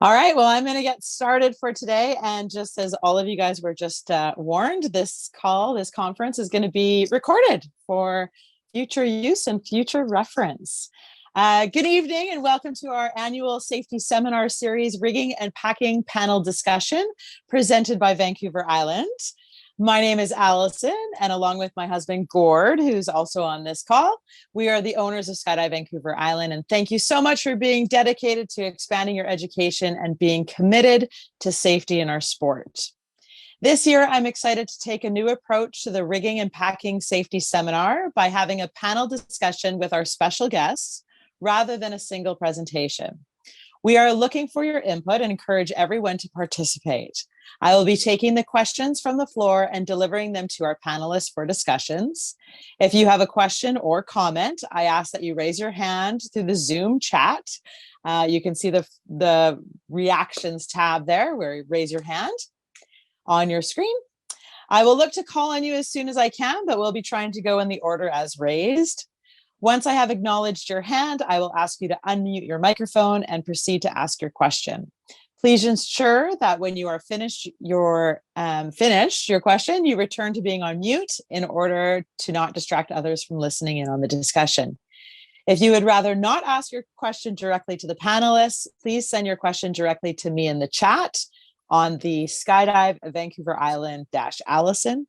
All right, well, I'm going to get started for today. And just as all of you guys were just warned, this conference is going to be recorded for future use and future reference. Good evening and welcome to our annual safety seminar series, Rigging and Packing Panel Discussion, presented by Vancouver Island. My name is Allison, and along with my husband, Gord, who's also on this call, we are the owners of Skydive Vancouver Island. And thank you so much for being dedicated to expanding your education and being committed to safety in our sport. This year, I'm excited to take a new approach to the Rigging and Packing Safety Seminar by having a panel discussion with our special guests rather than a single presentation. We are looking for your input and encourage everyone to participate. I will be taking the questions from the floor and delivering them to our panelists for discussions. If you have a question or comment, I ask that you raise your hand through the Zoom chat. You can see the reactions tab there where you raise your hand on your screen. I will look to call on you as soon as I can, but we'll be trying to go in the order as raised. Once I have acknowledged your hand, I will ask you to unmute your microphone and proceed to ask your question. Please ensure that when you are finished your question, you return to being on mute in order to not distract others from listening in on the discussion. If you would rather not ask your question directly to the panelists, please send your question directly to me in the chat on the Skydive Vancouver Island -Allison.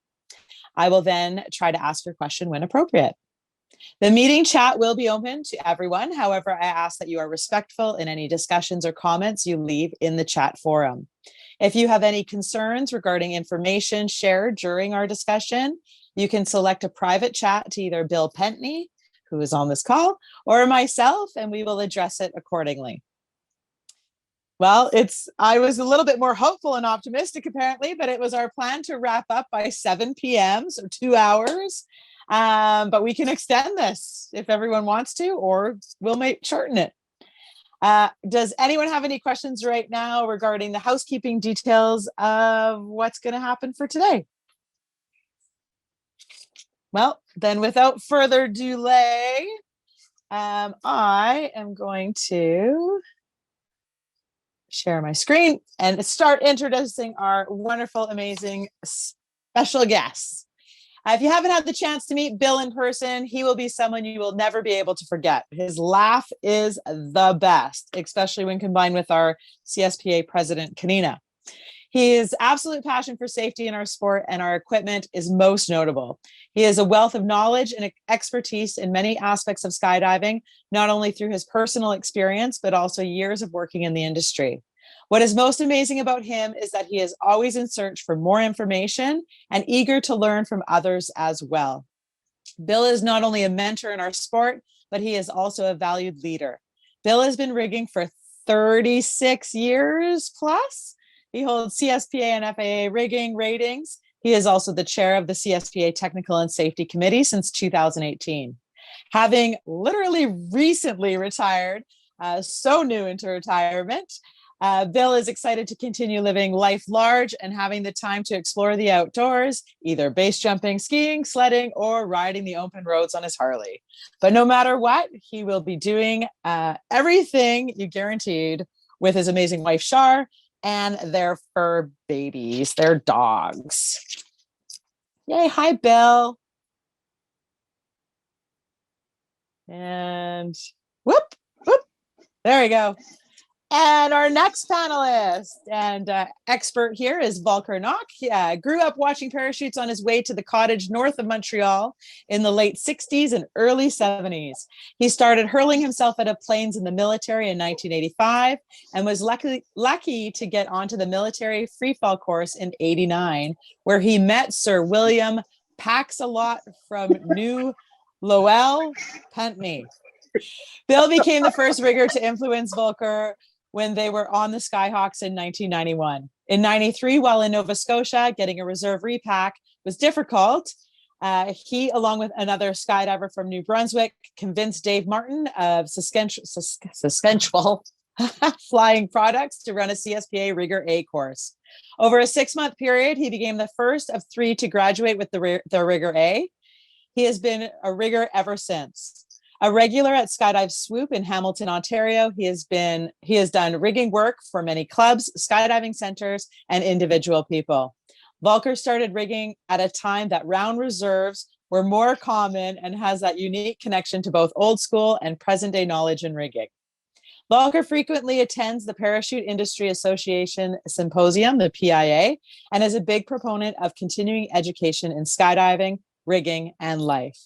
I will then try to ask your question when appropriate. The meeting chat will be open to everyone. However, I ask that you are respectful in any discussions or comments you leave in the chat forum. If you have any concerns regarding information shared during our discussion, you can select a private chat to either Bill Pentney, who is on this call, or myself, and we will address it accordingly. Well, I was a little bit more hopeful and optimistic apparently, but it was our plan to wrap up by 7 p.m., so 2 hours. But we can extend this if everyone wants to, or we'll shorten it. Does anyone have any questions right now regarding the housekeeping details of what's going to happen for today? Well, then without further delay, I am going to share my screen and start introducing our wonderful, amazing special guests. If you haven't had the chance to meet Bill in person, he will be someone you will never be able to forget. His laugh is the best, especially when combined with our CSPA president, Kanina. His absolute passion for safety in our sport and our equipment is most notable. He is a wealth of knowledge and expertise in many aspects of skydiving, not only through his personal experience, but also years of working in the industry. What is most amazing about him is that he is always in search for more information and eager to learn from others as well. Bill is not only a mentor in our sport, but he is also a valued leader. Bill has been rigging for 36 years plus. He holds CSPA and FAA rigging ratings. He is also the chair of the CSPA Technical and Safety Committee since 2018. Having literally recently retired, so new into retirement, Bill is excited to continue living life large and having the time to explore the outdoors, either base jumping, skiing, sledding, or riding the open roads on his Harley. But no matter what, he will be doing everything you guaranteed with his amazing wife, Shar, and their fur babies, their dogs. Yay, hi, Bill. And whoop, whoop, there we go. And our next panelist and expert here is Volker. He grew up watching parachutes on his way to the cottage north of Montreal in the late 60s and early 70s. He started hurling himself out of planes in the military in 1985 and was lucky to get onto the military freefall course in 89, where he met Sir William Pax-a-Lot from New Lowell, Pentney. Bill became the first rigger to influence Volker when they were on the Skyhawks in 1991. In 93, while in Nova Scotia, getting a reserve repack was difficult. He, along with another skydiver from New Brunswick, convinced Dave Martin of Saskatchewan Flying Products to run a CSPA Rigger A course. Over a 6-month period, he became the first of 3 to graduate with the Rigger A. He has been a rigger ever since. A regular at Skydive Swoop in Hamilton, Ontario, he has done rigging work for many clubs, skydiving centers, and individual people. Volker started rigging at a time that round reserves were more common and has that unique connection to both old school and present day knowledge in rigging. Volker frequently attends the Parachute Industry Association Symposium, the PIA, and is a big proponent of continuing education in skydiving, rigging, and life.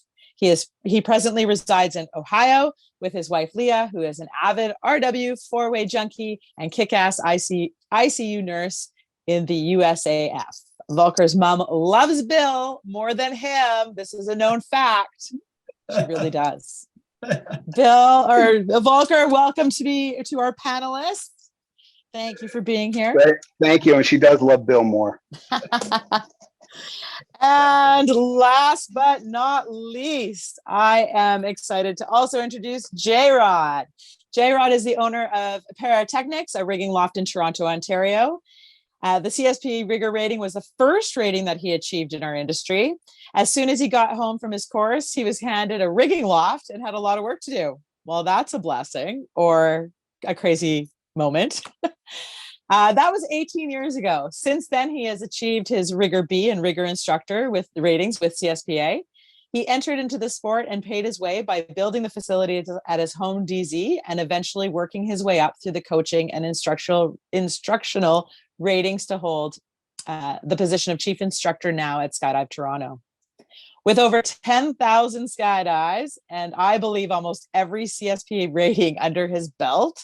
He presently resides in Ohio with his wife, Leah, who is an avid RW four-way junkie and kick-ass ICU nurse in the USAF. Volker's mom loves Bill more than him. This is a known fact. She really does. Volker, welcome to our panelists. Thank you for being here. Thank you. And she does love Bill more. And last but not least, I am excited to also introduce J-Rod. J-Rod is the owner of Paratechnics, a rigging loft in Toronto, Ontario. The CSPA rigger rating was the first rating that he achieved in our industry. As soon as he got home from his course, he was handed a rigging loft and had a lot of work to do. Well, that's a blessing or a crazy moment. That was 18 years ago. Since then, he has achieved his Rigger B and Rigger Instructor with the ratings with CSPA. He entered into the sport and paid his way by building the facility at his home DZ and eventually working his way up through the coaching and instructional ratings to hold the position of chief instructor now at Skydive Toronto. With over 10,000 skydives and I believe almost every CSPA rating under his belt,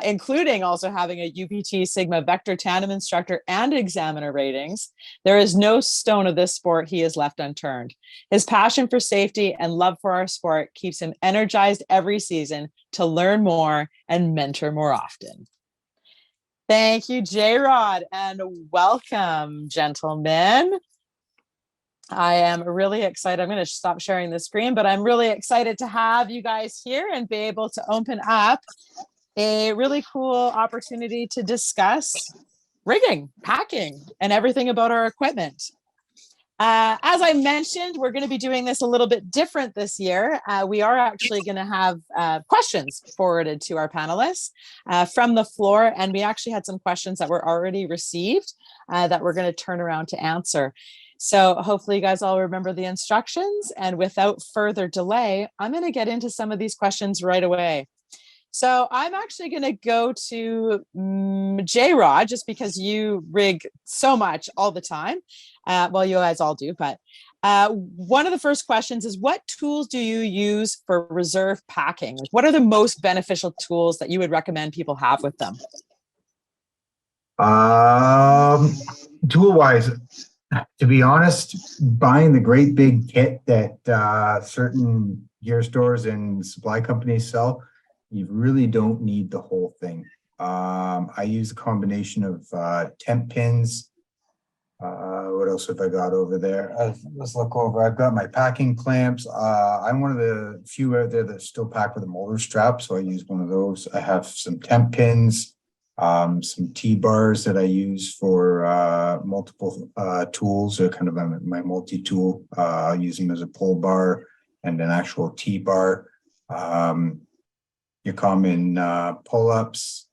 including also having a UPT Sigma Vector Tandem instructor and examiner ratings, there is no stone of this sport he has left unturned. His passion for safety and love for our sport keeps him energized every season to learn more and mentor more often. Thank you, J-Rod, and welcome, gentlemen. I am really excited. I'm going to stop sharing the screen, but I'm really excited to have you guys here and be able to open up a really cool opportunity to discuss rigging, packing, and everything about our equipment. As I mentioned, we're going to be doing this a little bit different this year. We are actually going to have questions forwarded to our panelists from the floor, and we actually had some questions that were already received that we're going to turn around to answer. So hopefully you guys all remember the instructions, and without further delay, I'm going to get into some of these questions right away. So I'm actually going to go to J-Rod, just because you rig so much all the time. Well, you guys all do, but one of the first questions is, what tools do you use for reserve packing? What are the most beneficial tools that you would recommend people have with them? Tool-wise, to be honest, buying the great big kit that certain gear stores and supply companies sell, you really don't need the whole thing. I use a combination of temp pins. What else have I got over there? Let's look over. I've got my packing clamps. I'm one of the few out there that still pack with a motor strap, so I use one of those. I have some temp pins, some T-bars that I use for multiple tools. They're kind of my multi-tool. I use them as a pull bar and an actual T-bar. Your common pull-ups.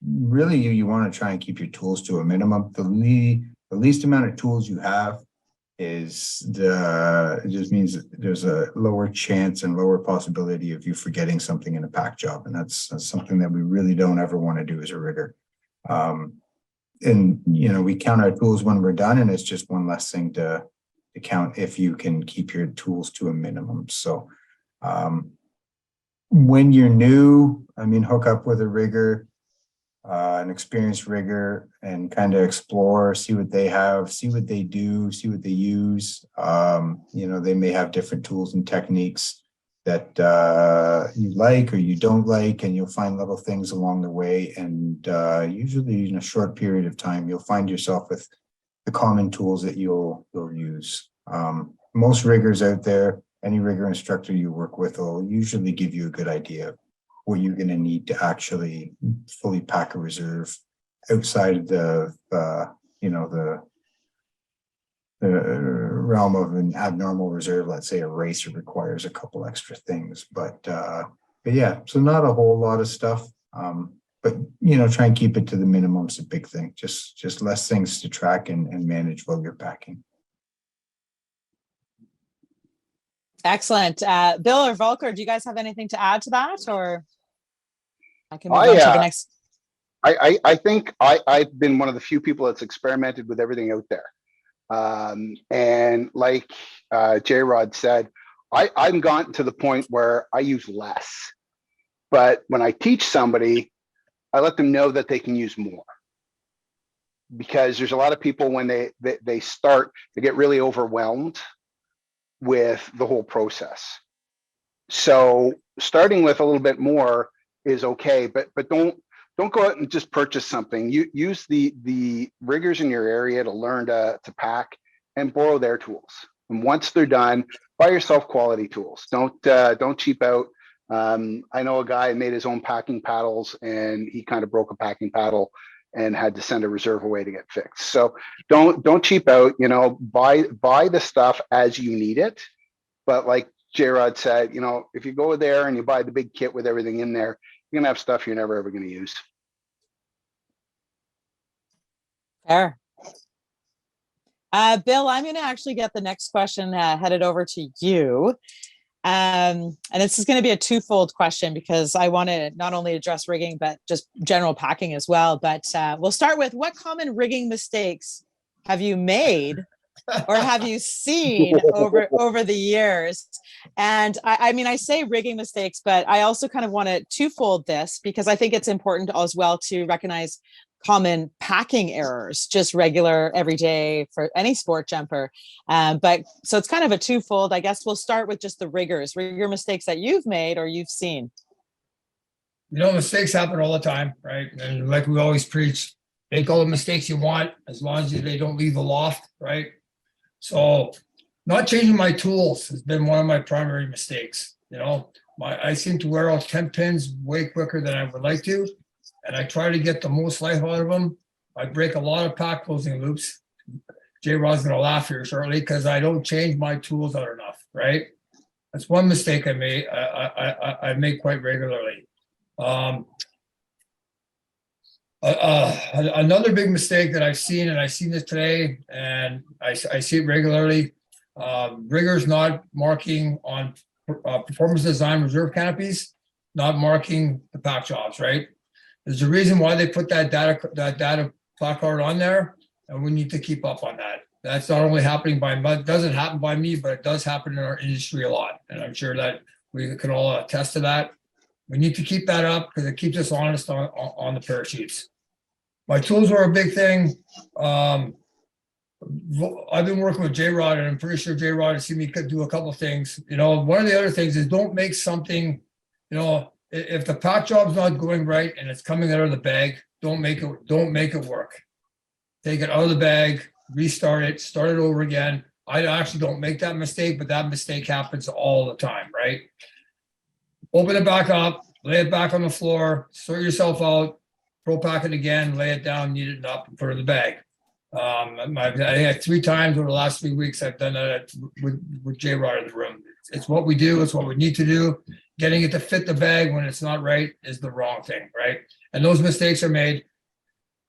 Really, you want to try and keep your tools to a minimum. The least amount of tools you have is it just means there's a lower chance and lower possibility of you forgetting something in a pack job, and that's something that we really don't ever want to do as a rigger. And we count our tools when we're done, and it's just one less thing to count if you can keep your tools to a minimum. So when you're new, hook up with a rigger, an experienced rigger, and kind of explore, see what they have, see what they do, see what they use. They may have different tools and techniques that you like or you don't like, and you'll find little things along the way. And usually in a short period of time, you'll find yourself with the common tools that you'll use. Most riggers out there, any rigger instructor you work with will usually give you a good idea of what you're going to need to actually fully pack a reserve outside of the realm of an abnormal reserve. Let's say a racer requires a couple extra things, but yeah, so not a whole lot of stuff. But try and keep it to the minimum is a big thing. Just less things to track and manage while you're packing. Excellent. Bill or Volker, do you guys have anything to add to that, or I can move on to the next? I think I've been one of the few people that's experimented with everything out there. And like J-Rod said, I've gotten to the point where I use less. But when I teach somebody, I let them know that they can use more. Because there's a lot of people when they start, they get really overwhelmed with the whole process. So starting with a little bit more is okay, but don't go out and just purchase something. You use the riggers in your area to learn to pack and borrow their tools. And once they're done, buy yourself quality tools. Don't cheap out. I know a guy made his own packing paddles, and he kind of broke a packing paddle and had to send a reserve away to get fixed. So don't cheap out. Buy the stuff as you need it. But like J-Rod said, if you go there and you buy the big kit with everything in there, you're gonna have stuff you're never ever gonna use. Fair. Bill, I'm going to actually get the next question headed over to you. And this is going to be a twofold question because I want to not only address rigging, but just general packing as well. But we'll start with, what common rigging mistakes have you made or have you seen over the years? And I mean, I say rigging mistakes, but I also kind of want to twofold this because I think it's important as well to recognize common packing errors, just regular everyday for any sport jumper. But so it's kind of a twofold. I guess we'll start with just the rigger mistakes that you've made or you've seen. Mistakes happen all the time, right? And like we always preach, make all the mistakes you want as long as they don't leave the loft, right? So not changing my tools has been one of my primary mistakes. I seem to wear out 10 pins way quicker than I would like to. And I try to get the most life out of them. I break a lot of pack closing loops. J-Rod's going to laugh here shortly because I don't change my tools out enough, right? That's one mistake I made. I make quite regularly. Another big mistake that I've seen, and I've seen this today, and I see it regularly, riggers not marking on performance design reserve canopies, not marking the pack jobs, right? There's a reason why they put that data placard on there, and we need to keep up on that. That's not only happening it doesn't happen by me, but it does happen in our industry a lot. And I'm sure that we can all attest to that. We need to keep that up because it keeps us honest on the parachutes. My tools were a big thing. I've been working with J-Rod, and I'm pretty sure J-Rod has seen me do a couple of things. One of the other things is don't make something, if the pack job's not going right and it's coming out of the bag, don't make it work. Take it out of the bag, restart it, start it over again. I actually don't make that mistake, but that mistake happens all the time, right? Open it back up, lay it back on the floor, sort yourself out, pro pack it again, lay it down, knead it up, and put it in the bag. I think 3 times over the last 3 weeks I've done that with J-Rod in the room. It's what we do. It's what we need to do. Getting it to fit the bag when it's not right is the wrong thing, right? And those mistakes are made.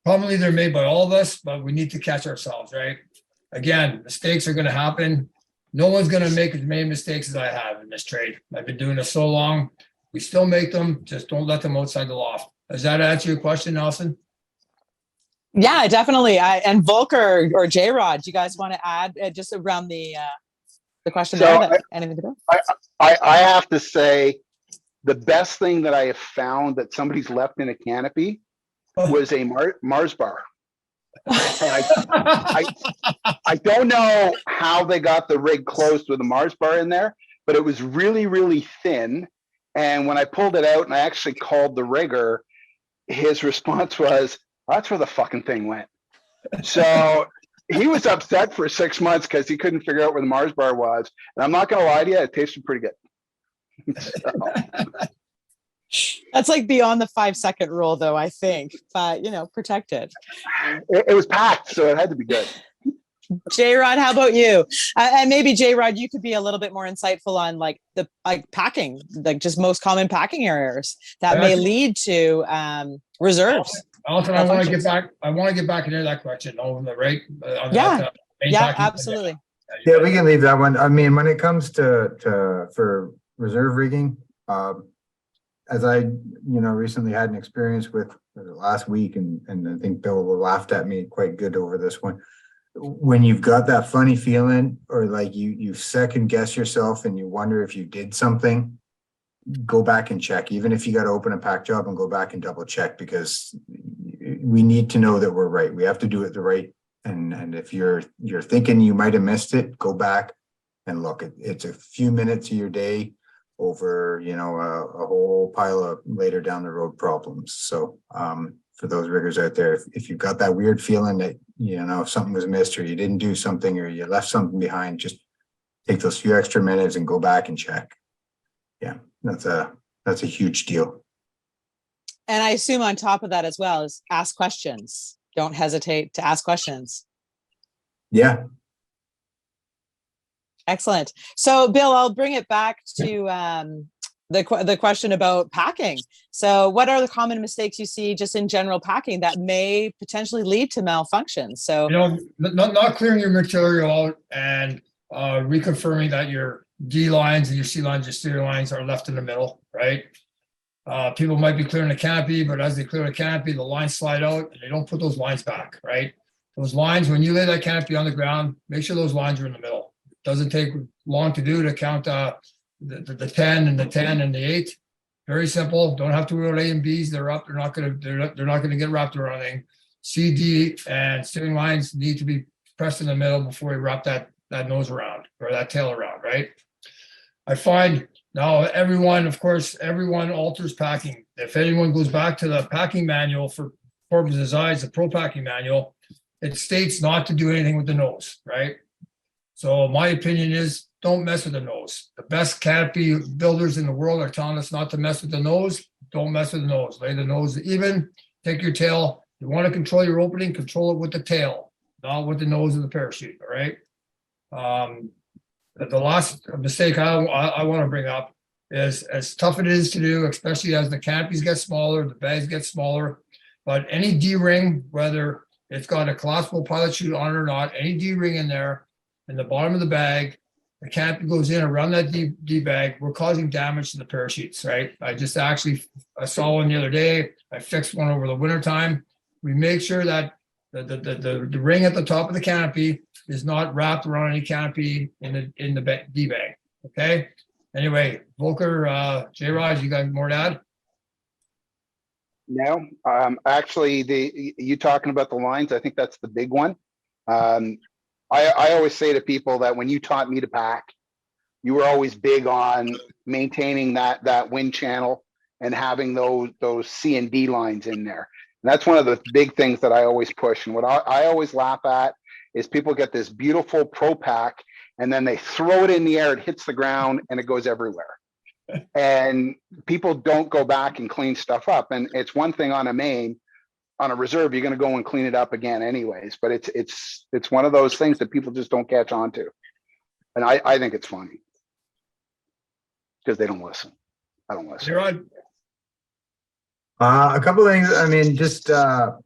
Probably they're made by all of us, but we need to catch ourselves, right? Again, mistakes are going to happen. No one's going to make as many mistakes as I have in this trade. I've been doing this so long. We still make them. Just don't let them outside the loft. Does that answer your question, Nelson? Yeah, definitely. And Volker or J-Rod, do you guys want to add just around the question there? Anything to do? I have to say, the best thing that I have found that somebody's left in a canopy was a Mars bar. And I don't know how they got the rig closed with a Mars bar in there, but it was really, really thin. And when I pulled it out and I actually called the rigger, his response was, "That's where the fucking thing went." So he was upset for 6 months because he couldn't figure out where the Mars bar was. And I'm not going to lie to you, it tasted pretty good. So. That's like beyond the 5-second rule, though, I think. But, protected. It was packed, so it had to be good. J-Rod, how about you? And maybe J-Rod, you could be a little bit more insightful on like the packing, like just most common packing errors that may lead to reserves. Alton, I want to get back. I want to get back into that question. Right? Yeah, absolutely. Yeah, we can leave that one. I mean, when it comes to for reserve rigging, as I recently had an experience with last week, and I think Bill laughed at me quite good over this one. When you've got that funny feeling, or like you second guess yourself and you wonder if you did something, go back and check. Even if you got to open a pack job and go back and double check, because we need to know that we're right. We have to do it the right. And if you're thinking you might have missed it, go back and look. It's a few minutes of your day over a whole pile of later down the road problems. So for those riggers out there, if you've got that weird feeling that something was missed, or you didn't do something, or you left something behind, just take those few extra minutes and go back and check. Yeah, that's a huge deal. And I assume on top of that as well is ask questions. Don't hesitate to ask questions. Yeah. Excellent. So Bill, I'll bring it back to the question about packing. So what are the common mistakes you see just in general packing that may potentially lead to malfunction? So not clearing your material out and reconfirming that your D lines and your C lines, your steering lines are left in the middle, right? People might be clearing the canopy, but as they clear the canopy, the lines slide out and they don't put those lines back, right? Those lines, when you lay that canopy on the ground, make sure those lines are in the middle. It doesn't take long to do to count the 10 and the 10 and the 8. Very simple. Don't have to worry about A and B's. They're up. They're not gonna get wrapped around anything. C, D, and steering lines need to be pressed in the middle before you wrap that nose around or that tail around, right? I find now everyone alters packing. If anyone goes back to the packing manual for Performance Designs, the Pro Packing Manual, it states not to do anything with the nose, right? So my opinion is don't mess with the nose. The best canopy builders in the world are telling us not to mess with the nose. Don't mess with the nose. Lay the nose even. Take your tail. You want to control your opening, control it with the tail, not with the nose of the parachute, all right? The last mistake I want to bring up is, as tough it is to do, especially as the canopies get smaller, the bags get smaller, but any D-ring, whether it's got a collapsible pilot chute on it or not, any D-ring in there, in the bottom of the bag, the canopy goes in around that D bag, we're causing damage to the parachutes, right? I saw one the other day. I fixed one over the winter time. We make sure that the ring at the top of the canopy is not wrapped around any canopy in the D bag. Okay. Anyway, Volker, J-Rod, you got more to add? No, actually, you talking about the lines, I think that's the big one. I always say to people that when you taught me to pack, you were always big on maintaining that wind channel and having those C and D lines in there. And that's one of the big things that I always push. And what I always laugh at is people get this beautiful Pro Pack and then they throw it in the air, it hits the ground and it goes everywhere. And people don't go back and clean stuff up. And it's one thing on a main. On a reserve, you're going to go and clean it up again anyways, but it's one of those things that people just don't catch on to. And I think it's funny because they don't listen. I don't listen. You're on. A couple of things. I mean, just a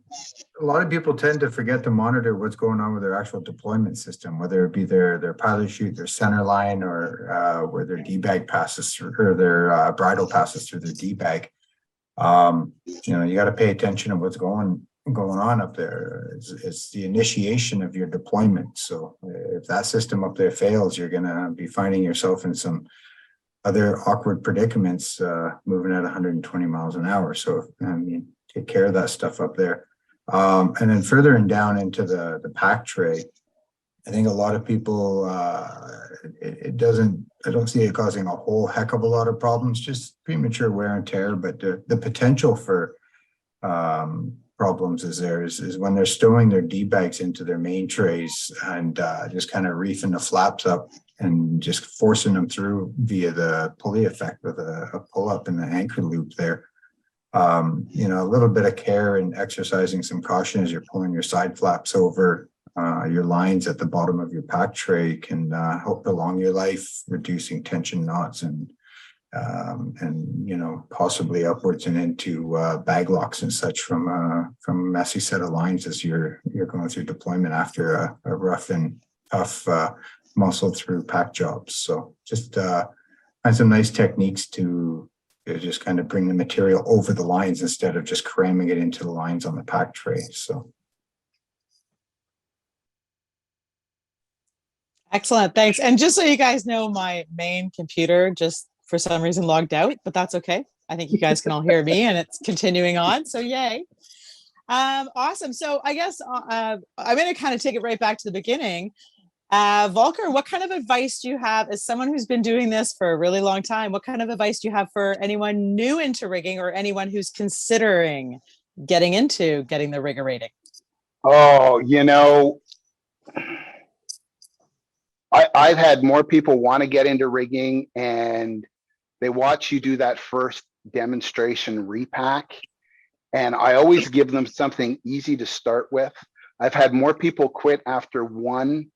lot of people tend to forget to monitor what's going on with their actual deployment system, whether it be their pilot chute, their center line, or where their D-bag passes through, or their bridle passes through their D-bag. You got to pay attention to what's going on up there. It's the initiation of your deployment. So if that system up there fails, you're going to be finding yourself in some other awkward predicaments moving at 120 miles an hour. So take care of that stuff up there. And then further and down into the pack tray, I think a lot of people, I don't see it causing a whole heck of a lot of problems, just premature wear and tear. But the potential for problems is when they're stowing their D-bags into their main trays and just kind of reefing the flaps up and just forcing them through via the pulley effect with a pull-up in the anchor loop there. A little bit of care and exercising some caution as you're pulling your side flaps over your lines at the bottom of your pack tray can help prolong your life, reducing tension knots and possibly upwards and into bag locks and such from a messy set of lines as you're going through deployment after a rough and tough muscle through pack jobs. So just find some nice techniques to just kind of bring the material over the lines instead of just cramming it into the lines on the pack tray. So. Excellent, thanks. And just so you guys know, my main computer just for some reason logged out, but that's okay. I think you guys can all hear me and it's continuing on, so yay. Awesome, so I guess I'm gonna kind of take it right back to the beginning. Volker, what kind of advice do you have as someone who's been doing this for a really long time? What kind of advice do you have for anyone new into rigging or anyone who's considering getting the rigger rating? Oh, I've had more people want to get into rigging and they watch you do that first demonstration repack. And I always give them something easy to start with. I've had more people quit after one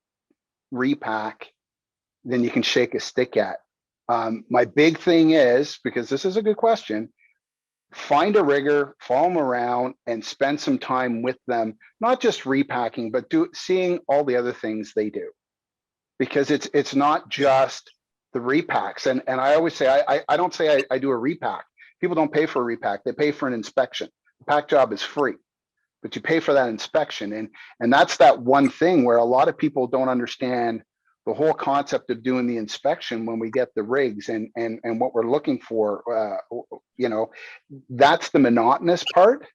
repack than you can shake a stick at. My big thing is, because this is a good question, find a rigger, follow them around and spend some time with them, not just repacking, but seeing all the other things they do. Because it's not just the repacks. And I always say, I don't say I do a repack. People don't pay for a repack, they pay for an inspection. The pack job is free, but you pay for that inspection. And that's that one thing where a lot of people don't understand the whole concept of doing the inspection when we get the rigs and what we're looking for. That's the monotonous part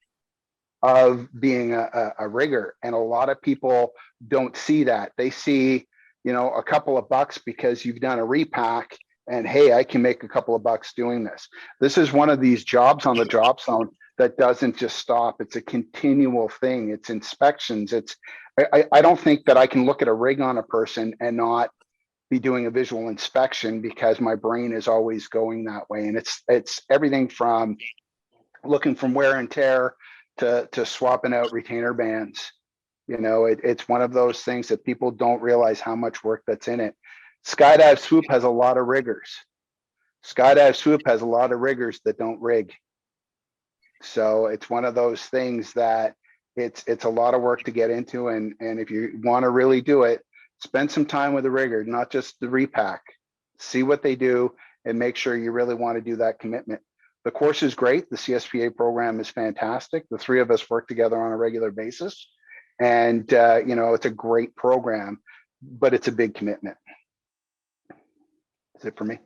of being a rigger. And a lot of people don't see that. They see, a couple of bucks because you've done a repack and hey, I can make a couple of bucks doing this. This is one of these jobs on the drop zone that doesn't just stop. It's a continual thing. It's inspections. I don't think that I can look at a rig on a person and not be doing a visual inspection because my brain is always going that way. And it's everything from looking from wear and tear to swapping out retainer bands. It's one of those things that people don't realize how much work that's in it. Skydive Swoop has a lot of riggers. Skydive Swoop has a lot of riggers that don't rig. So it's one of those things that it's a lot of work to get into. And if you want to really do it, spend some time with a rigger, not just the repack. See what they do and make sure you really want to do that commitment. The course is great. The CSPA program is fantastic. The three of us work together on a regular basis. And, it's a great program, but it's a big commitment. That's it for me.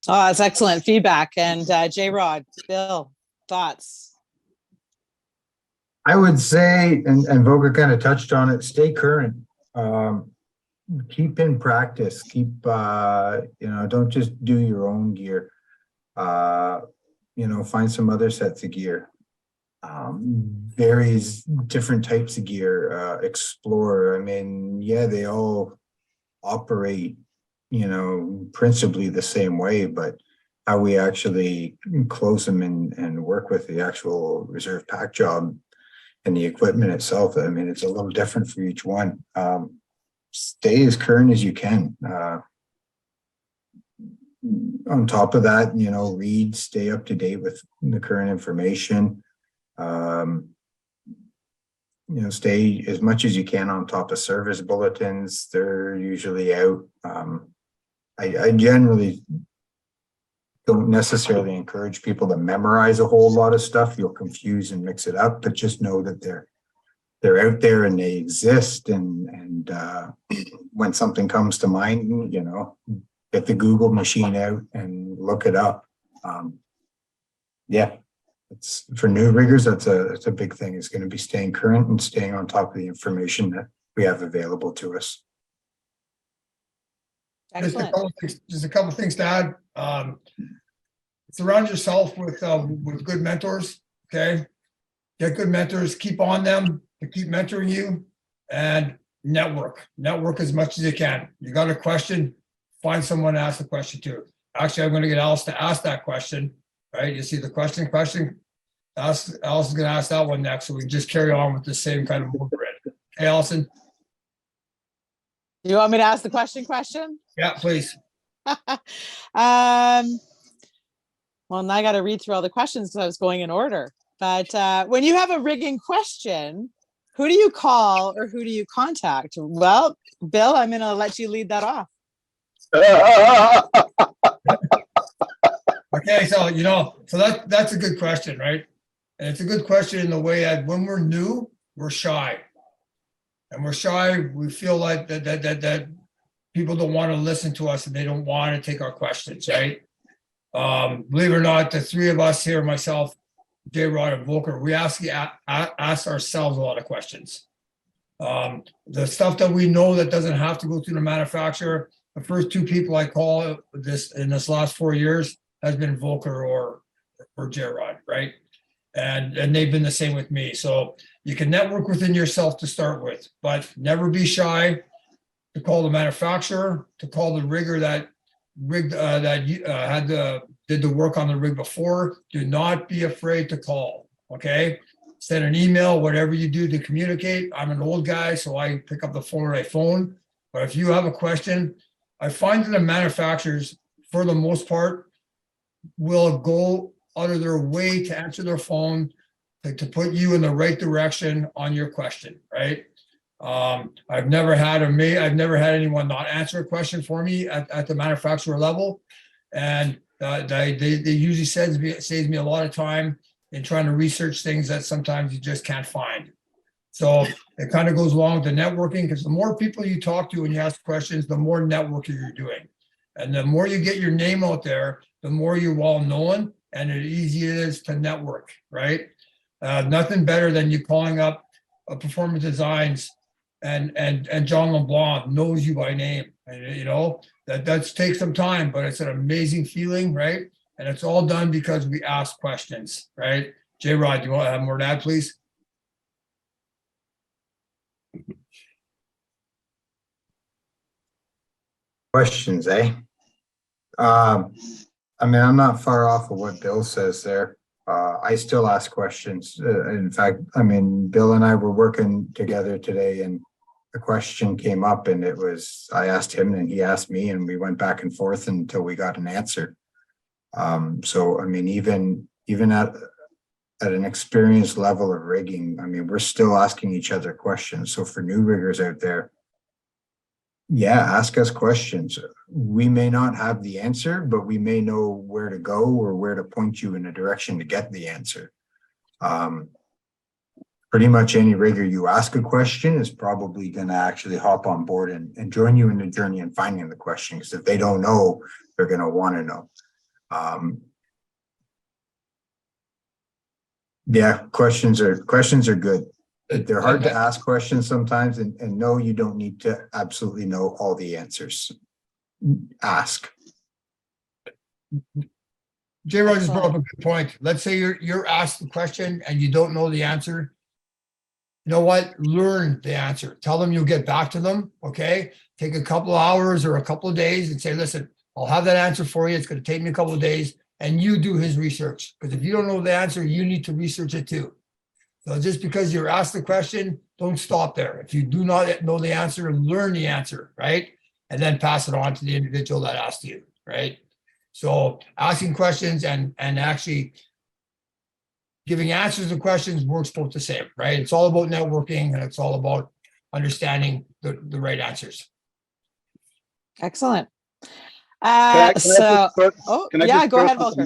Oh, that's excellent feedback. And J-Rod, Bill, thoughts? I would say, and Volker kind of touched on it, stay current. Keep in practice. Keep, don't just do your own gear. Find some other sets of gear. Various different types of gear, explore. They all operate, principally the same way, but how we actually close them and work with the actual reserve pack job and the equipment itself, it's a little different for each one. Stay as current as you can. On top of that, read, stay up to date with the current information. Stay as much as you can on top of service bulletins. They're usually out. I generally don't necessarily encourage people to memorize a whole lot of stuff. You'll confuse and mix it up, but just know that they're out there and they exist. And when something comes to mind, get the Google machine out and look it up. It's for new riggers. That's a big thing. It's going to be staying current and staying on top of the information that we have available to us. Excellent. Just a couple of things to add. Surround yourself with good mentors. Okay, get good mentors. Keep on them to keep mentoring you, and network as much as you can. You got a question, find someone to ask the question to. Actually, I'm going to get Alice to ask that question. Right? You see the question. Allison's gonna ask that one next, so we just carry on with the same kind of move we're in. Hey, Allison? You want me to ask the question? Yeah, please. Well, now I got to read through all the questions because I was going in order. But when you have a rigging question, who do you call or who do you contact? Well, Bill, I'm going to let you lead that off. Okay, so that's a good question, right? And it's a good question in the way that when we're new, we're shy. And we're shy, we feel like that people don't want to listen to us and they don't want to take our questions, right? Believe it or not, the three of us here, myself, J-Rod and Volker, we ask ourselves a lot of questions. The stuff that we know that doesn't have to go through the manufacturer, the first two people I call in this last 4 years has been Volker or J-Rod, right? And they've been the same with me. So you can network within yourself to start with, but never be shy to call the manufacturer, to call the rigger that rigged did the work on the rig before. Do not be afraid to call. Okay, send an email, whatever you do to communicate. I'm an old guy, so I pick up the phone or I phone. But if you have a question, I find that the manufacturers, for the most part, will go out of their way to answer their phone to put you in the right direction on your question, right? I've never had anyone not answer a question for me at the manufacturer level, and they usually saves me a lot of time in trying to research things that sometimes you just can't find. So it kind of goes along with the networking, because the more people you talk to and you ask questions, the more networking you're doing, and the more you get your name out there, the more you're well known, and the easier it is to network, right? Nothing better than you calling up Performance Designs and John LeBlanc knows you by name, and you know that takes some time, but it's an amazing feeling, right? And it's all done because we ask questions, right? J-Rod, you want to have more to add, please? Questions, eh? I mean, I'm not far off of what Bill says there. I still ask questions. In fact, I mean, Bill and I were working together today, and a question came up, and I asked him and he asked me, and we went back and forth until we got an answer. So, I mean, even at an experienced level of rigging, I mean, we're still asking each other questions. So for new riggers out there, yeah, ask us questions. We may not have the answer, but we may know where to go or where to point you in a direction to get the answer. Pretty much any rigger you ask a question is probably going to actually hop on board and join you in the journey and finding the question, because if they don't know, they're going to want to know. Yeah, questions are good. They're hard to ask questions sometimes, and no, you don't need to absolutely know all the answers. Ask. J-Rod just brought up a good point. Let's say you're asked the question and you don't know the answer. You know what? Learn the answer. Tell them you'll get back to them. Okay. Take a couple of hours or a couple of days and say, listen, I'll have that answer for you. It's going to take me a couple of days, and you do his research. Because if you don't know the answer, you need to research it too. So just because you're asked the question, don't stop there. If you do not know the answer, learn the answer, right? And then pass it on to the individual that asked you, right? So asking questions and actually giving answers to questions works both the same, right? It's all about networking, and it's all about understanding the right answers. Excellent. Can I go ahead, Volker.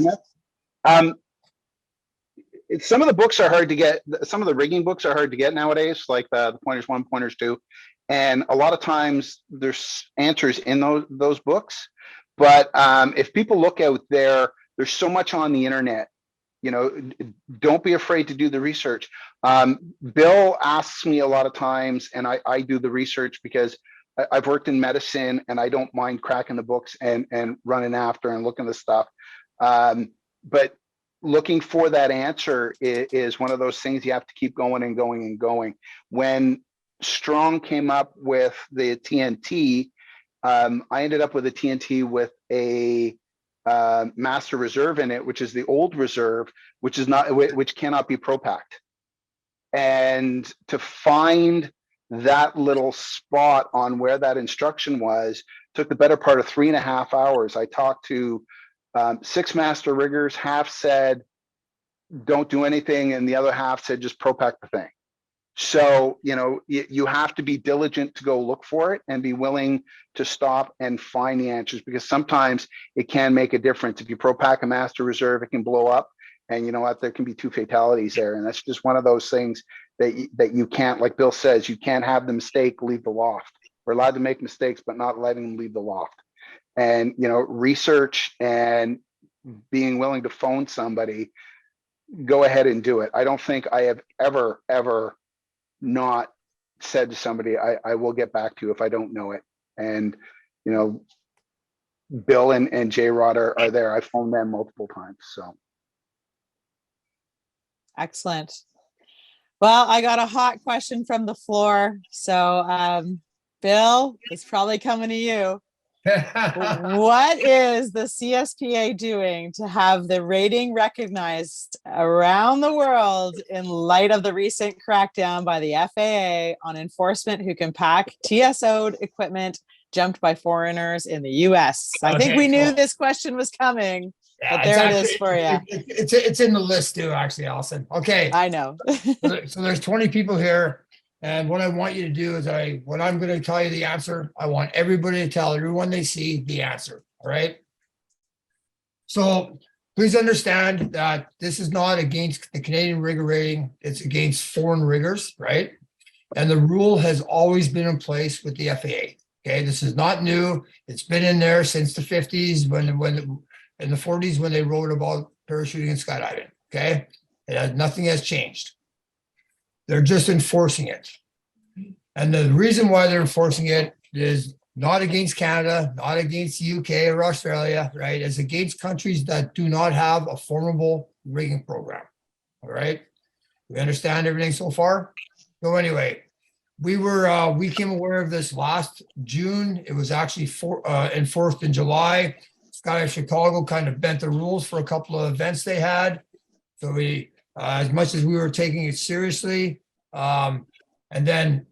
Some of the books are hard to get. Some of the rigging books are hard to get nowadays, like the Pointers 1, Pointers 2. And a lot of times there's answers in those books. But if people look out there, there's so much on the internet. You know, don't be afraid to do the research. Bill asks me a lot of times, and I do the research because I've worked in medicine, and I don't mind cracking the books and running after and looking at the stuff. But looking for that answer is one of those things you have to keep going and going and going. When Strong came up with the TNT, I ended up with a TNT with a master reserve in it, which is the old reserve, which cannot be pro-packed. And to find that little spot on where that instruction was took the better part of 3.5 hours. I talked to 6 master riggers. Half said don't do anything, and the other half said just pro-pack the thing. So, you know, you have to be diligent to go look for it and be willing to stop and find the answers, because sometimes it can make a difference. If you pro-pack a master reserve, it can blow up, and you know what, there can be 2 fatalities there. And that's just one of those things that you can't, like Bill says, you can't have the mistake leave the loft. We're allowed to make mistakes, but not letting them leave the loft. And, you know, research and being willing to phone somebody, go ahead and do it. I don't think I have ever not said to somebody, I will get back to you if I don't know it. And, you know, Bill and J-Rod are there. I phoned them multiple times. So. Excellent. Well, I got a hot question from the floor. So, Bill, it's probably coming to you. What is the CSPA doing to have the rating recognized around the world in light of the recent crackdown by the FAA on enforcement who can pack TSO'd equipment jumped by foreigners in the US? I think we knew this question was coming, but there it is for you. It's in the list too, actually, Allison. Okay. I know. So there's 20 people here. And what I want you to do is when I'm going to tell you the answer, I want everybody to tell everyone they see the answer. All right. So please understand that this is not against the Canadian rigger rating. It's against foreign riggers, right? And the rule has always been in place with the FAA. Okay. This is not new. It's been in there since the 50s when in the 40s when they wrote about parachuting and skydiving. Okay. Nothing has changed. They're just enforcing it. And the reason why they're enforcing it is not against Canada, not against the UK or Australia, right? It's against countries that do not have a formable rigging program. All right. We understand everything so far? So anyway, we became aware of this last June. It was actually enforced in July. Skydive Chicago kind of bent the rules for a couple of events they had. So we, as much as we were taking it seriously, and then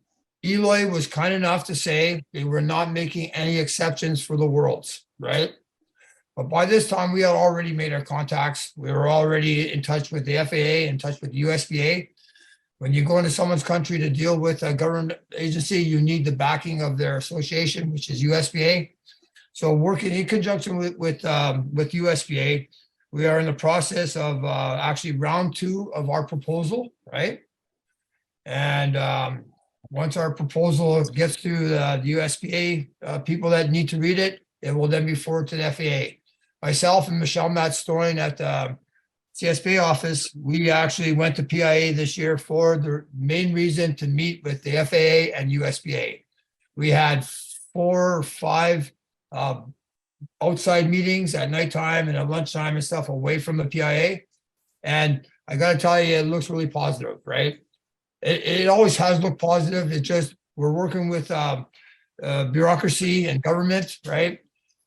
Eloy was kind enough to say they were not making any exceptions for the worlds, right? But by this time, we had already made our contacts. We were already in touch with the FAA, in touch with USPA. When you go into someone's country to deal with a government agency, you need the backing of their association, which is USPA. So working in conjunction with USPA, we are in the process of actually round 2 of our proposal, right? And once our proposal gets to the USPA people that need to read it, it will then be forwarded to the FAA. Myself and Michelle Matt-Stoyne at the CSPA office, we actually went to PIA this year for the main reason to meet with the FAA and USPA. We had 4 or 5 outside meetings at nighttime and at lunchtime and stuff away from the PIA. And I got to tell you, it looks really positive, right? It always has looked positive. It just, we're working with bureaucracy and government, right?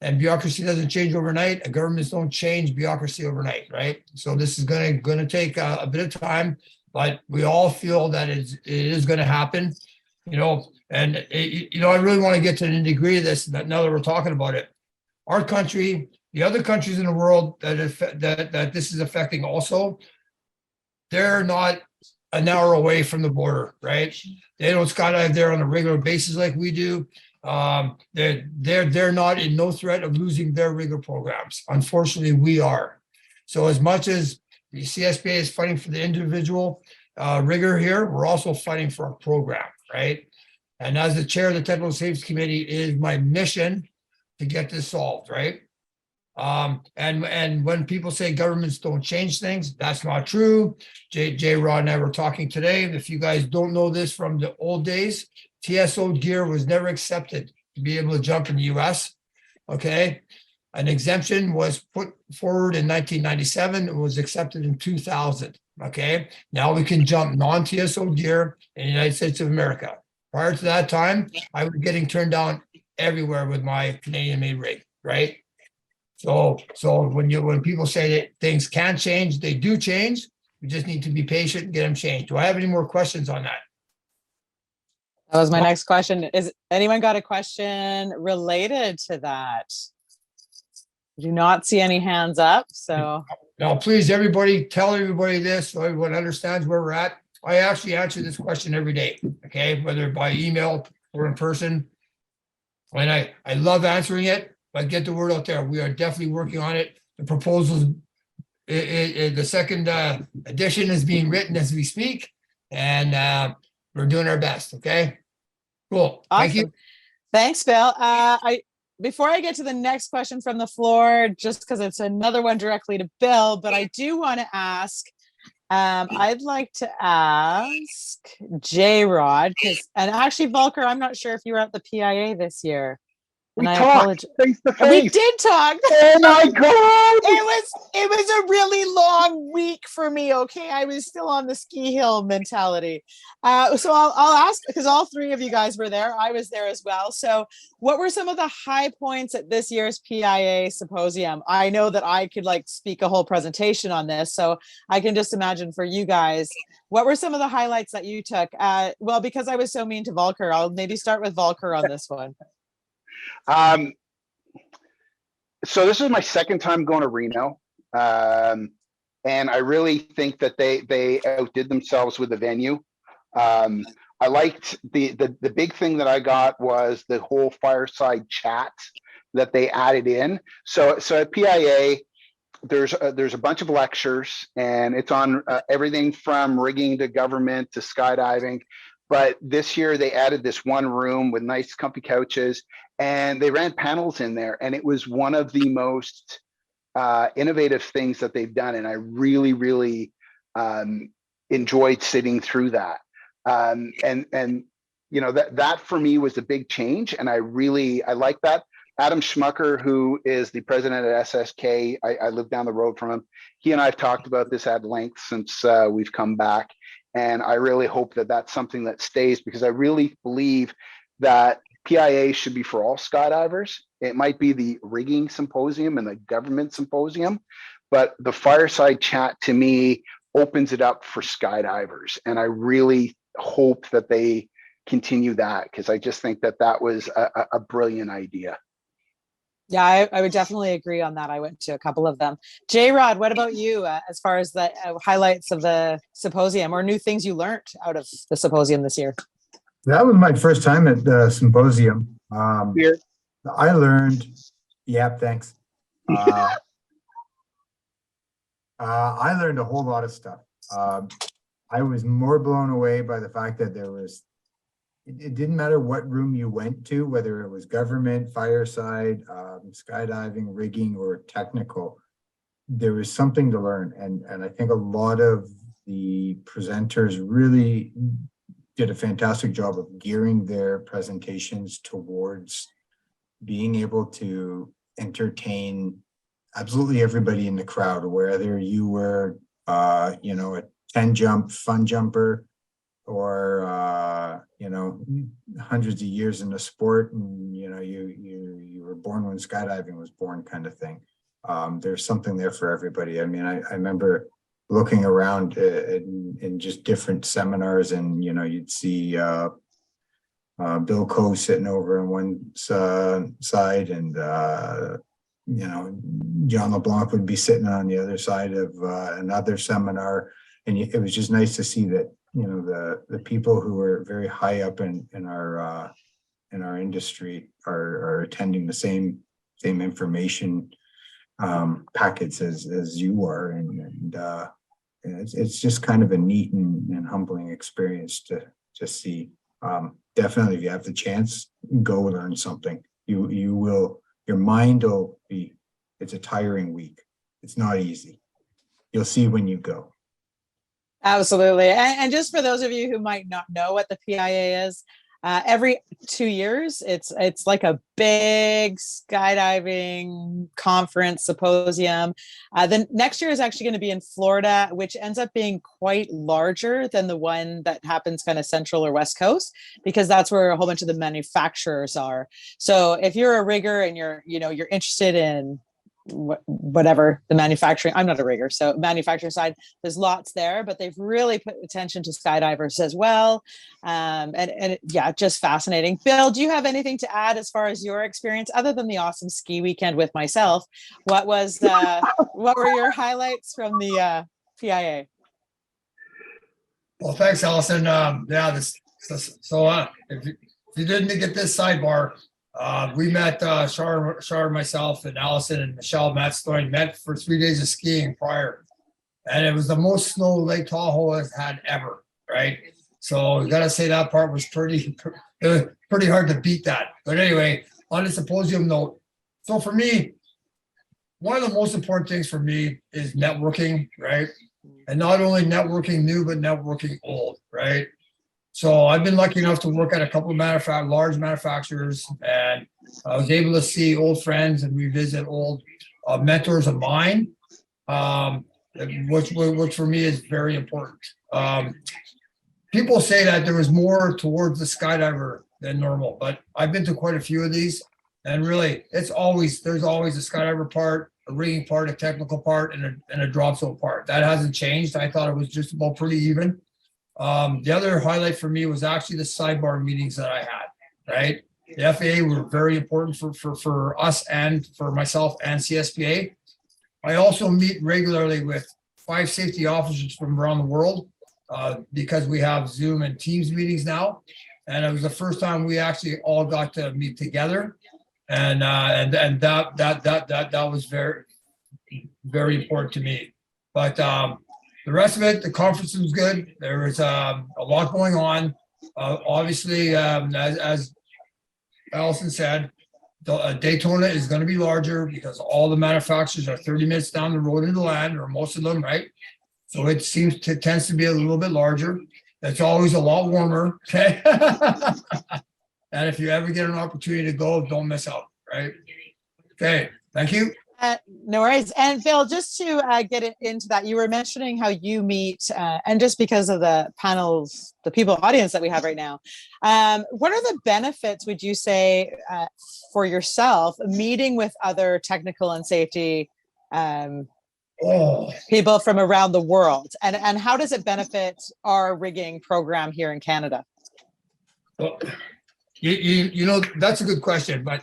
And bureaucracy doesn't change overnight, and governments don't change bureaucracy overnight, right? So this is going to take a bit of time, but we all feel that it is going to happen, you know. And I really want to get to the nitty-gritty of this now that we're talking about it. Our country, the other countries in the world that this is affecting also, they're not an hour away from the border, right? They don't skydive there on a regular basis like we do. They're not in no threat of losing their rigger programs. Unfortunately, we are. So as much as the CSPA is fighting for the individual rigger here, we're also fighting for a program, right? And as the chair of the Technical Safety Committee, it is my mission to get this solved, right? And when people say governments don't change things, that's not true. J-Rod and I were talking today. If you guys don't know this from the old days, TSO gear was never accepted to be able to jump in the US. Okay. An exemption was put forward in 1997. It was accepted in 2000. Okay. Now we can jump non-TSO gear in the United States of America. Prior to that time, I was getting turned down everywhere with my Canadian made rig, right? So when people say that things can change, they do change. We just need to be patient and get them changed. Do I have any more questions on that? That was my next question. Is anyone got a question related to that? I do not see any hands up. So Now, please, everybody, tell everybody this so everyone understands where we're at. I actually answer this question every day, okay, whether by email or in person. And I love answering it, but get the word out there. We are definitely working on it. The proposals, the second edition is being written as we speak, and we're doing our best, okay? Cool. awesome. Thank you. Thanks, Bill. Before I get to the next question from the floor, just because it's another one directly to Bill, but I do want to ask, I'd like to ask J-Rod, and actually, Volker, I'm not sure if you were at the PIA this year. We And I talked apologize. face to We face. did talk. Oh my God. It was a really long week for me. Okay, I was still on the ski hill mentality. So I'll ask, because all three of you guys were there. I was there as well. So what were some of the high points at this year's PIA symposium? I know that I could like speak a whole presentation on this, so I can just imagine for you guys, what were some of the highlights that you took? Well, because I was so mean to Volker, I'll maybe start with Volker on this one. So this is my second time going to Reno. And I really think that they outdid themselves with the venue. I liked the big thing that I got was the whole fireside chat that they added in. So at PIA, there's a bunch of lectures, and it's on everything from rigging to government to skydiving. But this year they added this one room with nice comfy couches, and they ran panels in there, and it was one of the most innovative things that they've done. And I really, really enjoyed sitting through that. And you know, that for me was a big change. And I like that. Adam Schmucker, who is the president at SSK, I live down the road from him. He and I have talked about this at length since we've come back. And I really hope that that's something that stays, because I really believe that PIA should be for all skydivers. It might be the rigging symposium and the government symposium, but the fireside chat to me opens it up for skydivers. And I really hope that they continue that, because I just think that that was a brilliant idea. Yeah, I would definitely agree on that. I went to a couple of them. J-Rod, what about you as far as the highlights of the symposium or new things you learned out of the symposium this year? That was my first time at the symposium. Here. I learned, thanks. I learned a whole lot of stuff. I was more blown away by the fact that it didn't matter what room you went to, whether it was government, fireside, skydiving, rigging, or technical, there was something to learn. And I think a lot of the presenters really did a fantastic job of gearing their presentations towards being able to entertain absolutely everybody in the crowd, whether you were, a 10 jump fun jumper, or hundreds of years in the sport, and you were born when skydiving was born, kind of thing. There's something there for everybody. I mean, I remember looking around in just different seminars, and you'd see Bill Coe sitting over on one side, and John LeBlanc would be sitting on the other side of another seminar, and it was just nice to see that the people who are very high up in our industry are attending the same information packets as you are, and it's just kind of a neat and humbling experience to see. Definitely, if you have the chance, go learn something. You will. Your mind will be. It's a tiring week. It's not easy. You'll see when you go. Absolutely. And just for those of you who might not know what the PIA is, every 2 years, it's like a big skydiving conference symposium. The next year is actually going to be in Florida, which ends up being quite larger than the one that happens kind of Central or West Coast, because that's where a whole bunch of the manufacturers are. So if you're a rigger and you're interested in whatever the manufacturing, I'm not a rigger, so manufacturing side, there's lots there, but they've really put attention to skydivers as well. And yeah, just fascinating. Bill, do you have anything to add as far as your experience other than the awesome ski weekend with myself? What were your highlights from the PIA? Well, thanks, Allison. Yeah, if you didn't get this sidebar, we met Char, myself, and Allison and Michelle Matstoin met for 3 days of skiing prior, and it was the most snow Lake Tahoe has had ever. Right, so we gotta say that part was pretty hard to beat that. But anyway, on the symposium note, so for me, one of the most important things for me is networking, right? And not only networking new, but networking old, right? So I've been lucky enough to work at a couple of large manufacturers, and I was able to see old friends and revisit old mentors of mine, which for me is very important. People say that there was more towards the skydiver than normal, but I've been to quite a few of these, and really, there's always a skydiver part, a rigging part, a technical part, and a drop zone part. That hasn't changed. I thought it was just about pretty even. The other highlight for me was actually the sidebar meetings that I had, right? The FAA were very important for us and for myself and CSPA. I also meet regularly with 5 safety officers from around the world because we have Zoom and Teams meetings now. And it was the first time we actually all got to meet together. And that was very, very important to me. But the rest of it, the conference was good. There was a lot going on. Obviously, as Allison said, Daytona is going to be larger because all the manufacturers are 30 minutes down the road into land, or most of them, right? So it tends to be a little bit larger. It's always a lot warmer. Okay. And if you ever get an opportunity to go, don't miss out, right? Okay, thank you. No worries. And Bill, just to get into that, you were mentioning how you meet, and just because of the panels, the people audience that we have right now, what are the benefits, would you say, for yourself, meeting with other technical and safety people from around the world? And how does it benefit our rigging program here in Canada? Well, you know, that's a good question, but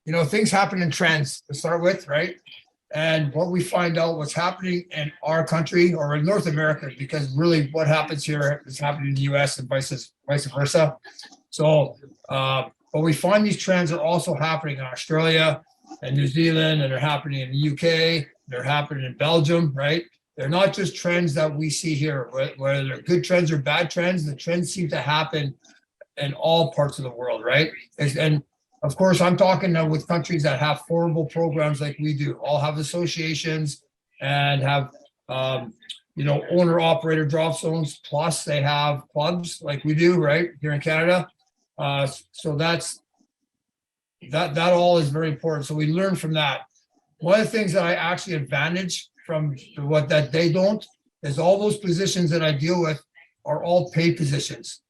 you know, things happen in trends to start with, right? And what we find out what's happening in our country or in North America, because really what happens here is happening in the US and vice versa. So, but we find these trends are also happening in Australia and New Zealand, and they're happening in the UK, they're happening in Belgium, right? They're not just trends that we see here, whether they're good trends or bad trends. The trends seem to happen in all parts of the world, right? And of course, I'm talking with countries that have horrible programs like we do, all have associations and have, you know, owner-operator drop zones, plus they have clubs like we do, right, here in Canada. So that all is very important. So we learn from that. One of the things that I actually advantage from what that they don't is all those positions that I deal with are all paid positions.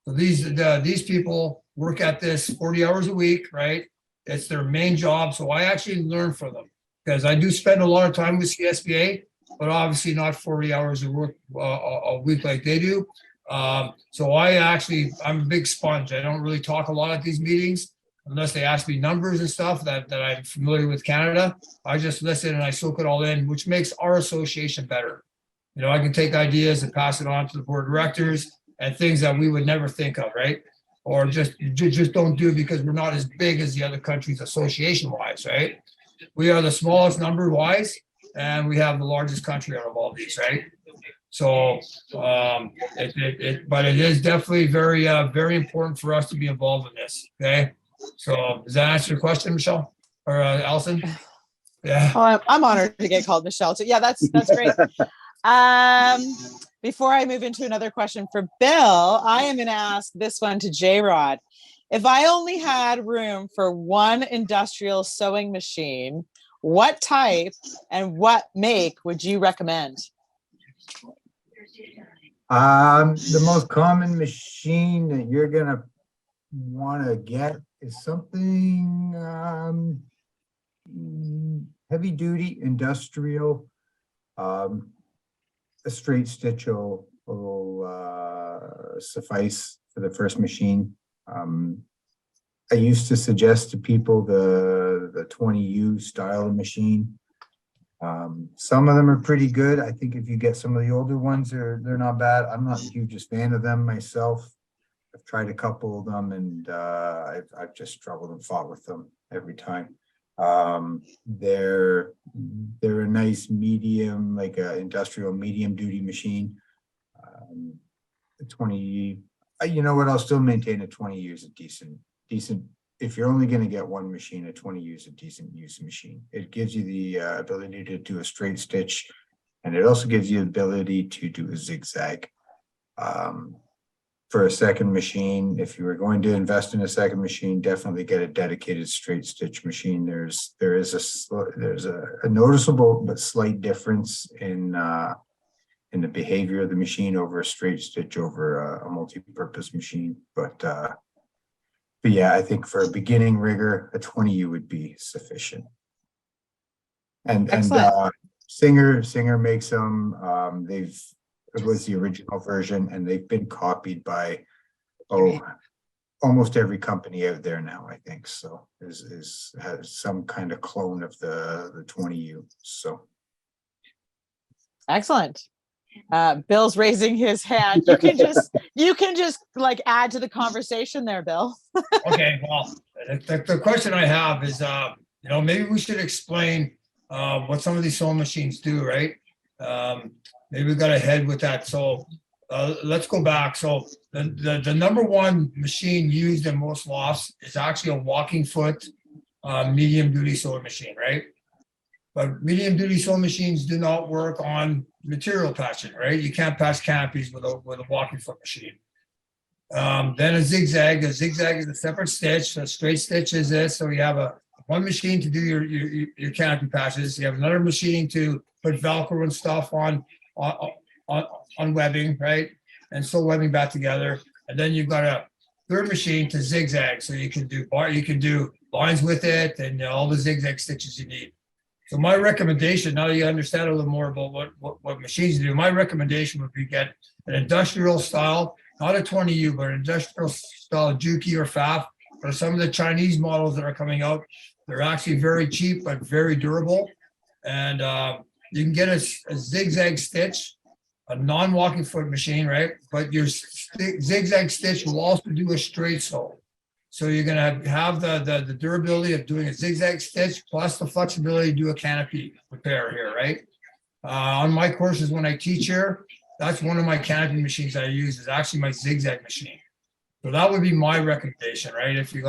So these people work at this 40 hours a week, right? It's their main job. So I actually learn from them because I do spend a lot of time with CSPA, but obviously not 40 hours of work a week like they do. So I'm a big sponge. I don't really talk a lot at these meetings unless they ask me numbers and stuff that I'm familiar with Canada. I just listen and I soak it all in, which makes our association better. You know, I can take ideas and pass it on to the board of directors and things that we would never think of, right? Or just don't do because we're not as big as the other countries association-wise, right? We are the smallest number-wise, and we have the largest country out of all these, right? So, but it is definitely very, very important for us to be involved in this, okay? So does that answer your question, Michelle or Allison? Yeah. Oh, I'm honored to get called Michelle too. Yeah, that's great. Before I move into another question for Bill, I am going to ask this one to J-Rod. If I only had room for one industrial sewing machine, what type and what make would you recommend? The most common machine that you're going to want to get is something, heavy duty industrial, a straight stitch will suffice for the first machine. I used to suggest to people the 20U style of machine. Some of them are pretty good. I think if you get some of the older ones, they're not bad. I'm not the hugest fan of them myself. I've tried a couple of them, and I've just struggled and fought with them every time. They're a nice medium, like a industrial medium duty machine. 20, you know what? I'll still maintain a 20U is a decent. If you're only going to get one machine, a 20U is a decent use machine. It gives you the ability to do a straight stitch, and it also gives you the ability to do a zigzag. For a second machine, if you were going to invest in a second machine, definitely get a dedicated straight stitch machine. There's a noticeable but slight difference in the behavior of the machine over a straight stitch over a multi-purpose machine. But yeah, I think for a beginning rigger, a 20U would be sufficient. And Singer makes them. It was the original version, and they've been copied by almost every company out there now, I think. So has some kind of clone of the 20U. So excellent. Bill's raising his hand. You can just like add to the conversation there, Bill. Okay, well, the question I have is, maybe we should explain what some of these sewing machines do, right? Maybe we got ahead with that. So let's go back. So the number one machine used in most lofts is actually a walking foot medium duty sewing machine, right? But medium duty sewing machines do not work on material patching, right? You can't patch canopies with a walking foot machine. Then a zigzag. A zigzag is a separate stitch. A straight stitch is this. So you have one machine to do your canopy patches. You have another machine to put Velcro and stuff on webbing, right? And sew webbing back together. And then you've got a third machine to zigzag. So you can do lines with it and all the zigzag stitches you need. So my recommendation, now that you understand a little more about what machines do, my recommendation would be get an industrial style, not a 20U, but an industrial style Juki or FAF, or some of the Chinese models that are coming out. They're actually very cheap, but very durable. And you can get a zigzag stitch, a non-walking foot machine, right? But your zigzag stitch will also do a straight sew. So you're going to have the durability of doing a zigzag stitch plus the flexibility to do a canopy repair here, right? On my courses, when I teach here, that's one of my canopy machines I use is actually my zigzag machine. So that would be my recommendation, right? If you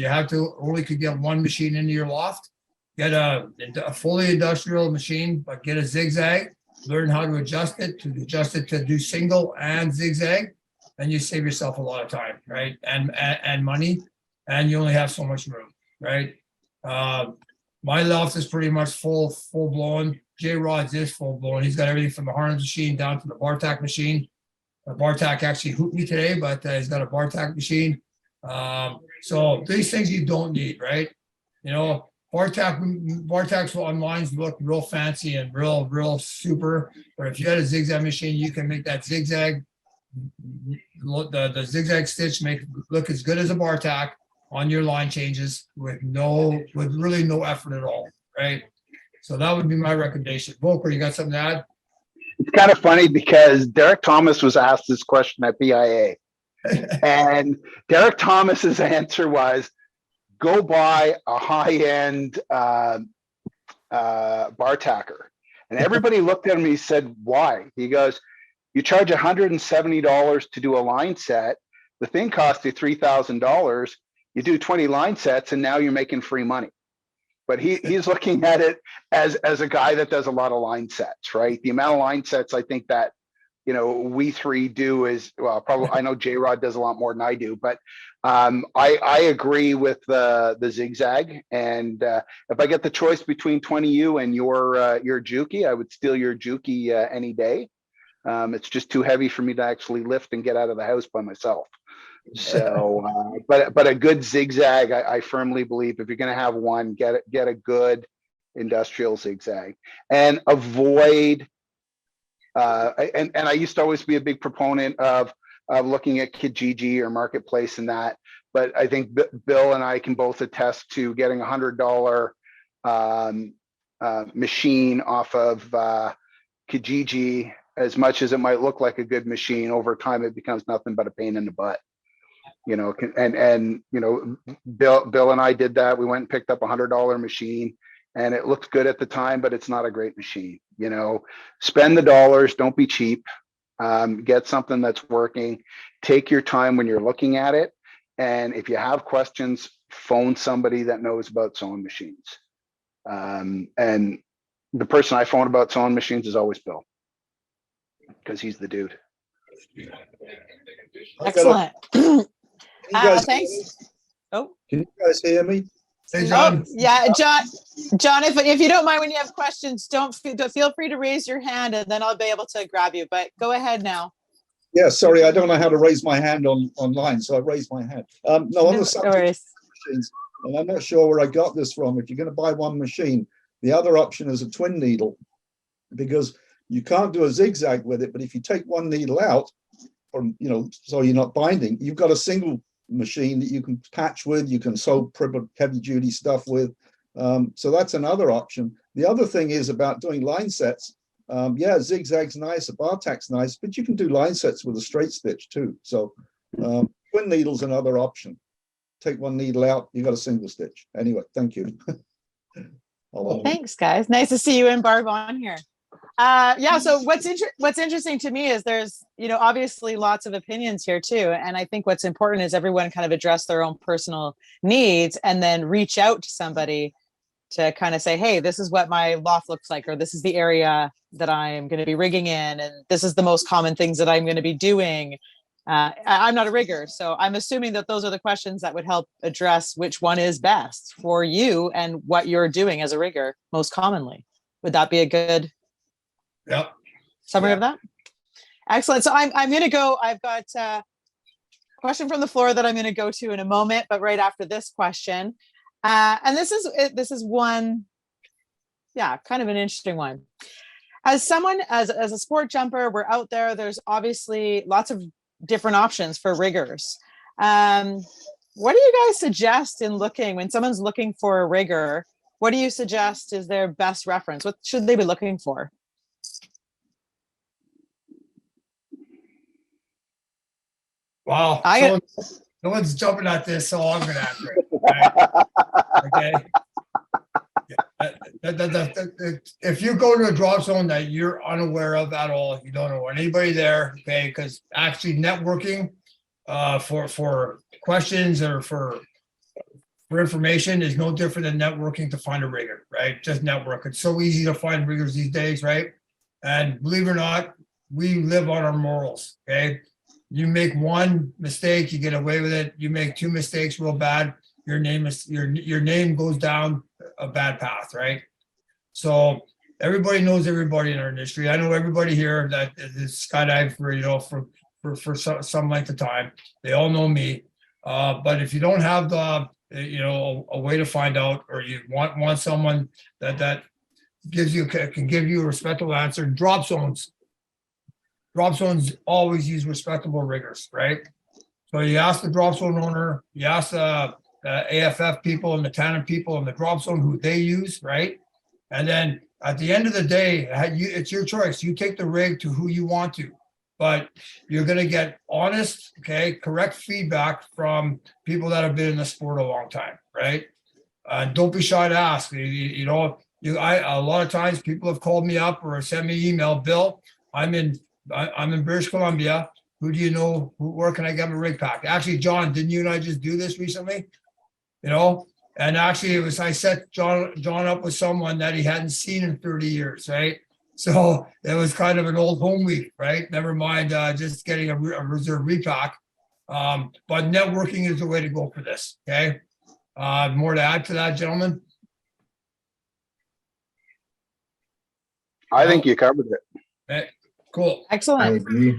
have to only could get one machine into your loft, get a fully industrial machine, but get a zigzag, learn how to adjust it to do single and zigzag, and you save yourself a lot of time, right? And money. And you only have so much room, right? My loft is pretty much full blown. J Rod's is full blown. He's got everything from the harness machine down to the bar tack machine. The bar tack actually hooped me today, but he's got a bar tack machine. So these things you don't need, right? Bar tacks on lines look real fancy and real super. But if you had a zigzag machine, you can make that zigzag, the zigzag stitch look as good as a bar tack on your line changes with really no effort at all, right? So that would be my recommendation. Volker, you got something to add? It's kind of funny because Derek Thomas was asked this question at BIA. And Derek Thomas's answer was, go buy a high-end bar tacker. And everybody looked at him and he said, why? He goes, you charge $170 to do a line set. The thing costs you $3,000. You do 20 line sets and now you're making free money. But he's looking at it as a guy that does a lot of line sets, right? The amount of line sets I think that, we three do is, well, probably, I know J-Rod does a lot more than I do, but I agree with the zigzag. And if I get the choice between 20U and your Juki, I would steal your Juki any day. It's just too heavy for me to actually lift and get out of the house by myself. So, but a good zigzag, I firmly believe if you're going to have one, get a good industrial zigzag, and avoid. And I used to always be a big proponent of looking at Kijiji or Marketplace and that, but I think Bill and I can both attest to getting $100 machine off of Kijiji. As much as it might look like a good machine, over time it becomes nothing but a pain in the butt. You know, and you know, Bill and I did that. We went and picked up $100 machine, and it looked good at the time, but it's not a great machine. You know, spend the dollars, don't be cheap. Get something that's working. Take your time when you're looking at it, and if you have questions, phone somebody that knows about sewing machines. And the person I phone about sewing machines is always Bill, because he's the dude. Excellent. Guys, Thanks. Oh, can you guys hear me? Hey, John. yeah, John, if you don't mind, when you have questions, don't feel free to raise your hand, and then I'll be able to grab you, but go ahead now. Yeah, sorry, I don't know how to raise my hand online, so I raised my hand. No, on the subject of machines, and I'm not sure where I got this from. If you're going to buy one machine, the other option is a twin needle, because you can't do a zigzag with it, but if you take one needle out, or, you know, so you're not binding, you've got a single machine that you can patch with, you can sew heavy duty stuff with. So that's another option. The other thing is about doing line sets. Yeah, zigzag's nice, a bar tack's nice, but you can do line sets with a straight stitch too. So twin needle's another option. Take one needle out, you got a single stitch. Anyway, thank you. Thanks, guys. Nice to see you and Barb on here. Yeah, so what's interesting to me is there's, you know, obviously lots of opinions here too, and I think what's important is everyone kind of address their own personal needs and then reach out to somebody to kind of say, hey, this is what my loft looks like, or this is the area that I'm going to be rigging in, and this is the most common things that I'm going to be doing. I'm not a rigger, so I'm assuming that those are the questions that would help address which one is best for you and what you're doing as a rigger most commonly. Would that be a good summary of that? Excellent. So I'm going to go, I've got a question from the floor that I'm going to go to in a moment, but right after this question. And this is one, yeah, kind of an interesting one. As someone, as a sport jumper, we're out there, there's obviously lots of different options for riggers. What do you guys suggest in looking, when someone's looking for a rigger, what do you suggest is their best reference? What should they be looking for? Wow. No one's jumping at this, so I'm going to answer it. Okay. If you go to a drop zone that you're unaware of at all, you don't know anybody there, okay, because actually networking for questions or for information is no different than networking to find a rigger, right? Just network. It's so easy to find riggers these days, right? And believe it or not, we live on our morals, okay? You make one mistake, you get away with it. You make two mistakes real bad, your name goes down a bad path, right? So everybody knows everybody in our industry. I know everybody here that is skydive for, you know, for some length of time. They all know me. But if you don't have the, you know, a way to find out, or you want someone that can give you a respectful answer, drop zones always use respectable riggers, right? So you ask the drop zone owner, you ask the AFF people and the Tannin people and the drop zone who they use, right? And then at the end of the day, it's your choice. You take the rig to who you want to, but you're going to get honest, okay, correct feedback from people that have been in the sport a long time, right? Don't be shy to ask. A lot of times people have called me up or sent me an email, Bill, I'm in British Columbia. Who do you know? Where can I get my rig pack? Actually, John, didn't you and I just do this recently? You know, and actually I set John up with someone that he hadn't seen in 30 years, right? So it was kind of an old home week, right? Never mind just getting a reserve repack. But networking is the way to go for this, okay? More to add to that, gentlemen? I think you covered it. Okay, cool. I Excellent. agree.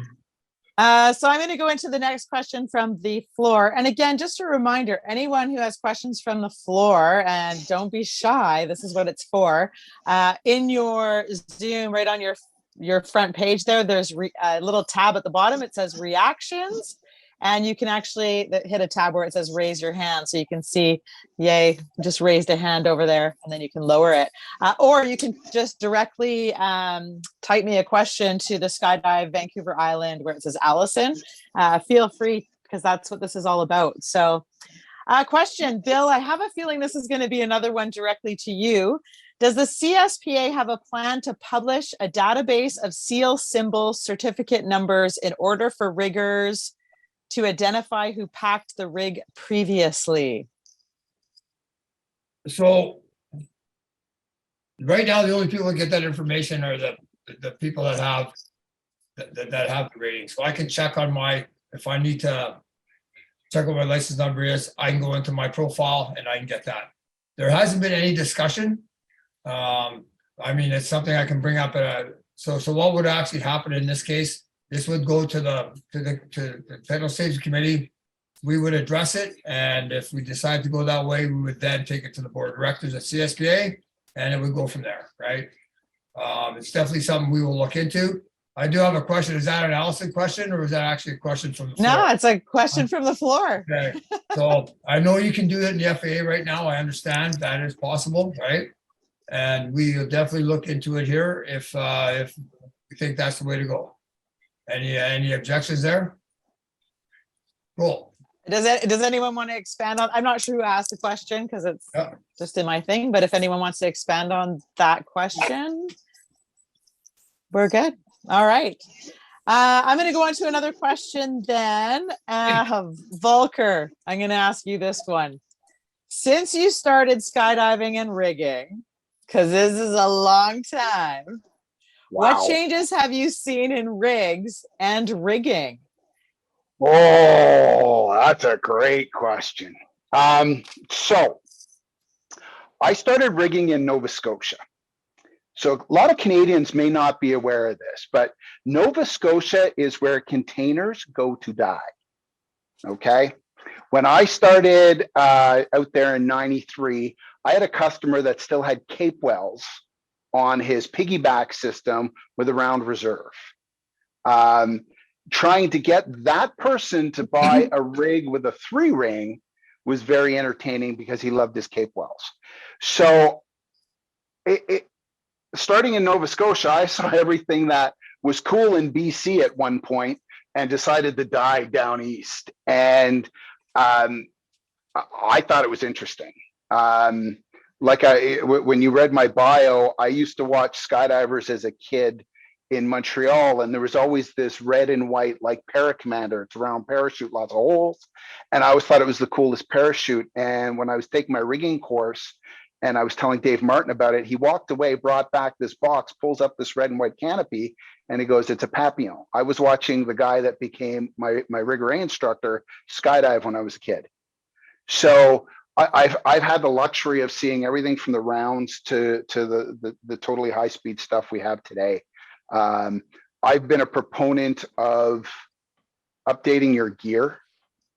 So I'm going to go into the next question from the floor. And again, just a reminder, anyone who has questions from the floor, and don't be shy, this is what it's for. In your Zoom, right on your front page there's a little tab at the bottom. It says reactions. And you can actually hit a tab where it says raise your hand. So you can see, yay, just raised a hand over there, and then you can lower it. Or you can just directly type me a question to the Skydive Vancouver Island where it says Allison. Feel free, because that's what this is all about. So question, Bill, I have a feeling this is going to be another one directly to you. Does the CSPA have a plan to publish a database of seal symbol certificate numbers in order for riggers to identify who packed the rig previously? So right now, the only people that get that information are the people that have the rating. So I can check on if I need to check what my license number is, I can go into my profile and I can get that. There hasn't been any discussion. I mean, it's something I can bring up so what would actually happen in this case? This would go to the Federal Safety Committee. We would address it, and if we decide to go that way, we would then take it to the board of directors at CSPA, and it would go from there, right? It's definitely something we will look into. I do have a question. Is that an Allison question, or is that actually a question from the floor? No, it's a question from the floor. Okay. So I know you can do it in the FAA right now. I understand that is possible, right? And we will definitely look into it here if we think that's the way to go. Any objections there? Cool. Does anyone want to expand on? I'm not sure who asked the question because it's just in my thing. But if anyone wants to expand on that question, we're good. All right. I'm going to go on to another question then. Volker, I'm going to ask you this one. Since you started skydiving and rigging, because this is a long time, what changes have you seen in rigs and rigging? Oh, that's a great question. So I started rigging in Nova Scotia. So a lot of Canadians may not be aware of this, but Nova Scotia is where containers go to die. Okay. When I started out there in '93, I had a customer that still had cape wells on his piggyback system with a round reserve. Trying to get that person to buy a rig with a 3-ring was very entertaining because he loved his cape wells. So starting in Nova Scotia, I saw everything that was cool in BC at one point and decided to die down east. And I thought it was interesting. When you read my bio, I used to watch skydivers as a kid in Montreal, and there was always this red and white like Paracommander. It's a round parachute, lots of holes, and I always thought it was the coolest parachute. And when I was taking my rigging course and I was telling Dave Martin about it, he walked away, brought back this box, pulls up this red and white canopy, and he goes, "It's a Papillon." I was watching the guy that became my rigger A instructor skydive when I was a kid. So I've had the luxury of seeing everything from the rounds to the totally high speed stuff we have today. I've been a proponent of updating your gear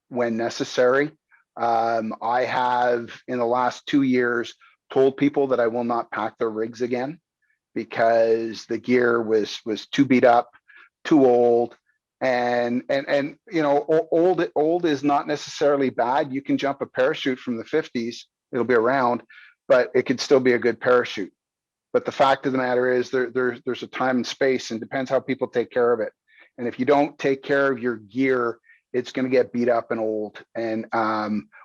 when necessary. I have, in the last 2 years, told people that I will not pack their rigs again because the gear was too beat up, too old. And you know, old is not necessarily bad. You can jump a parachute from the 50s, it'll be around, but it could still be a good parachute. But the fact of the matter is there's a time and space, and depends how people take care of it. And if you don't take care of your gear, it's going to get beat up and old. And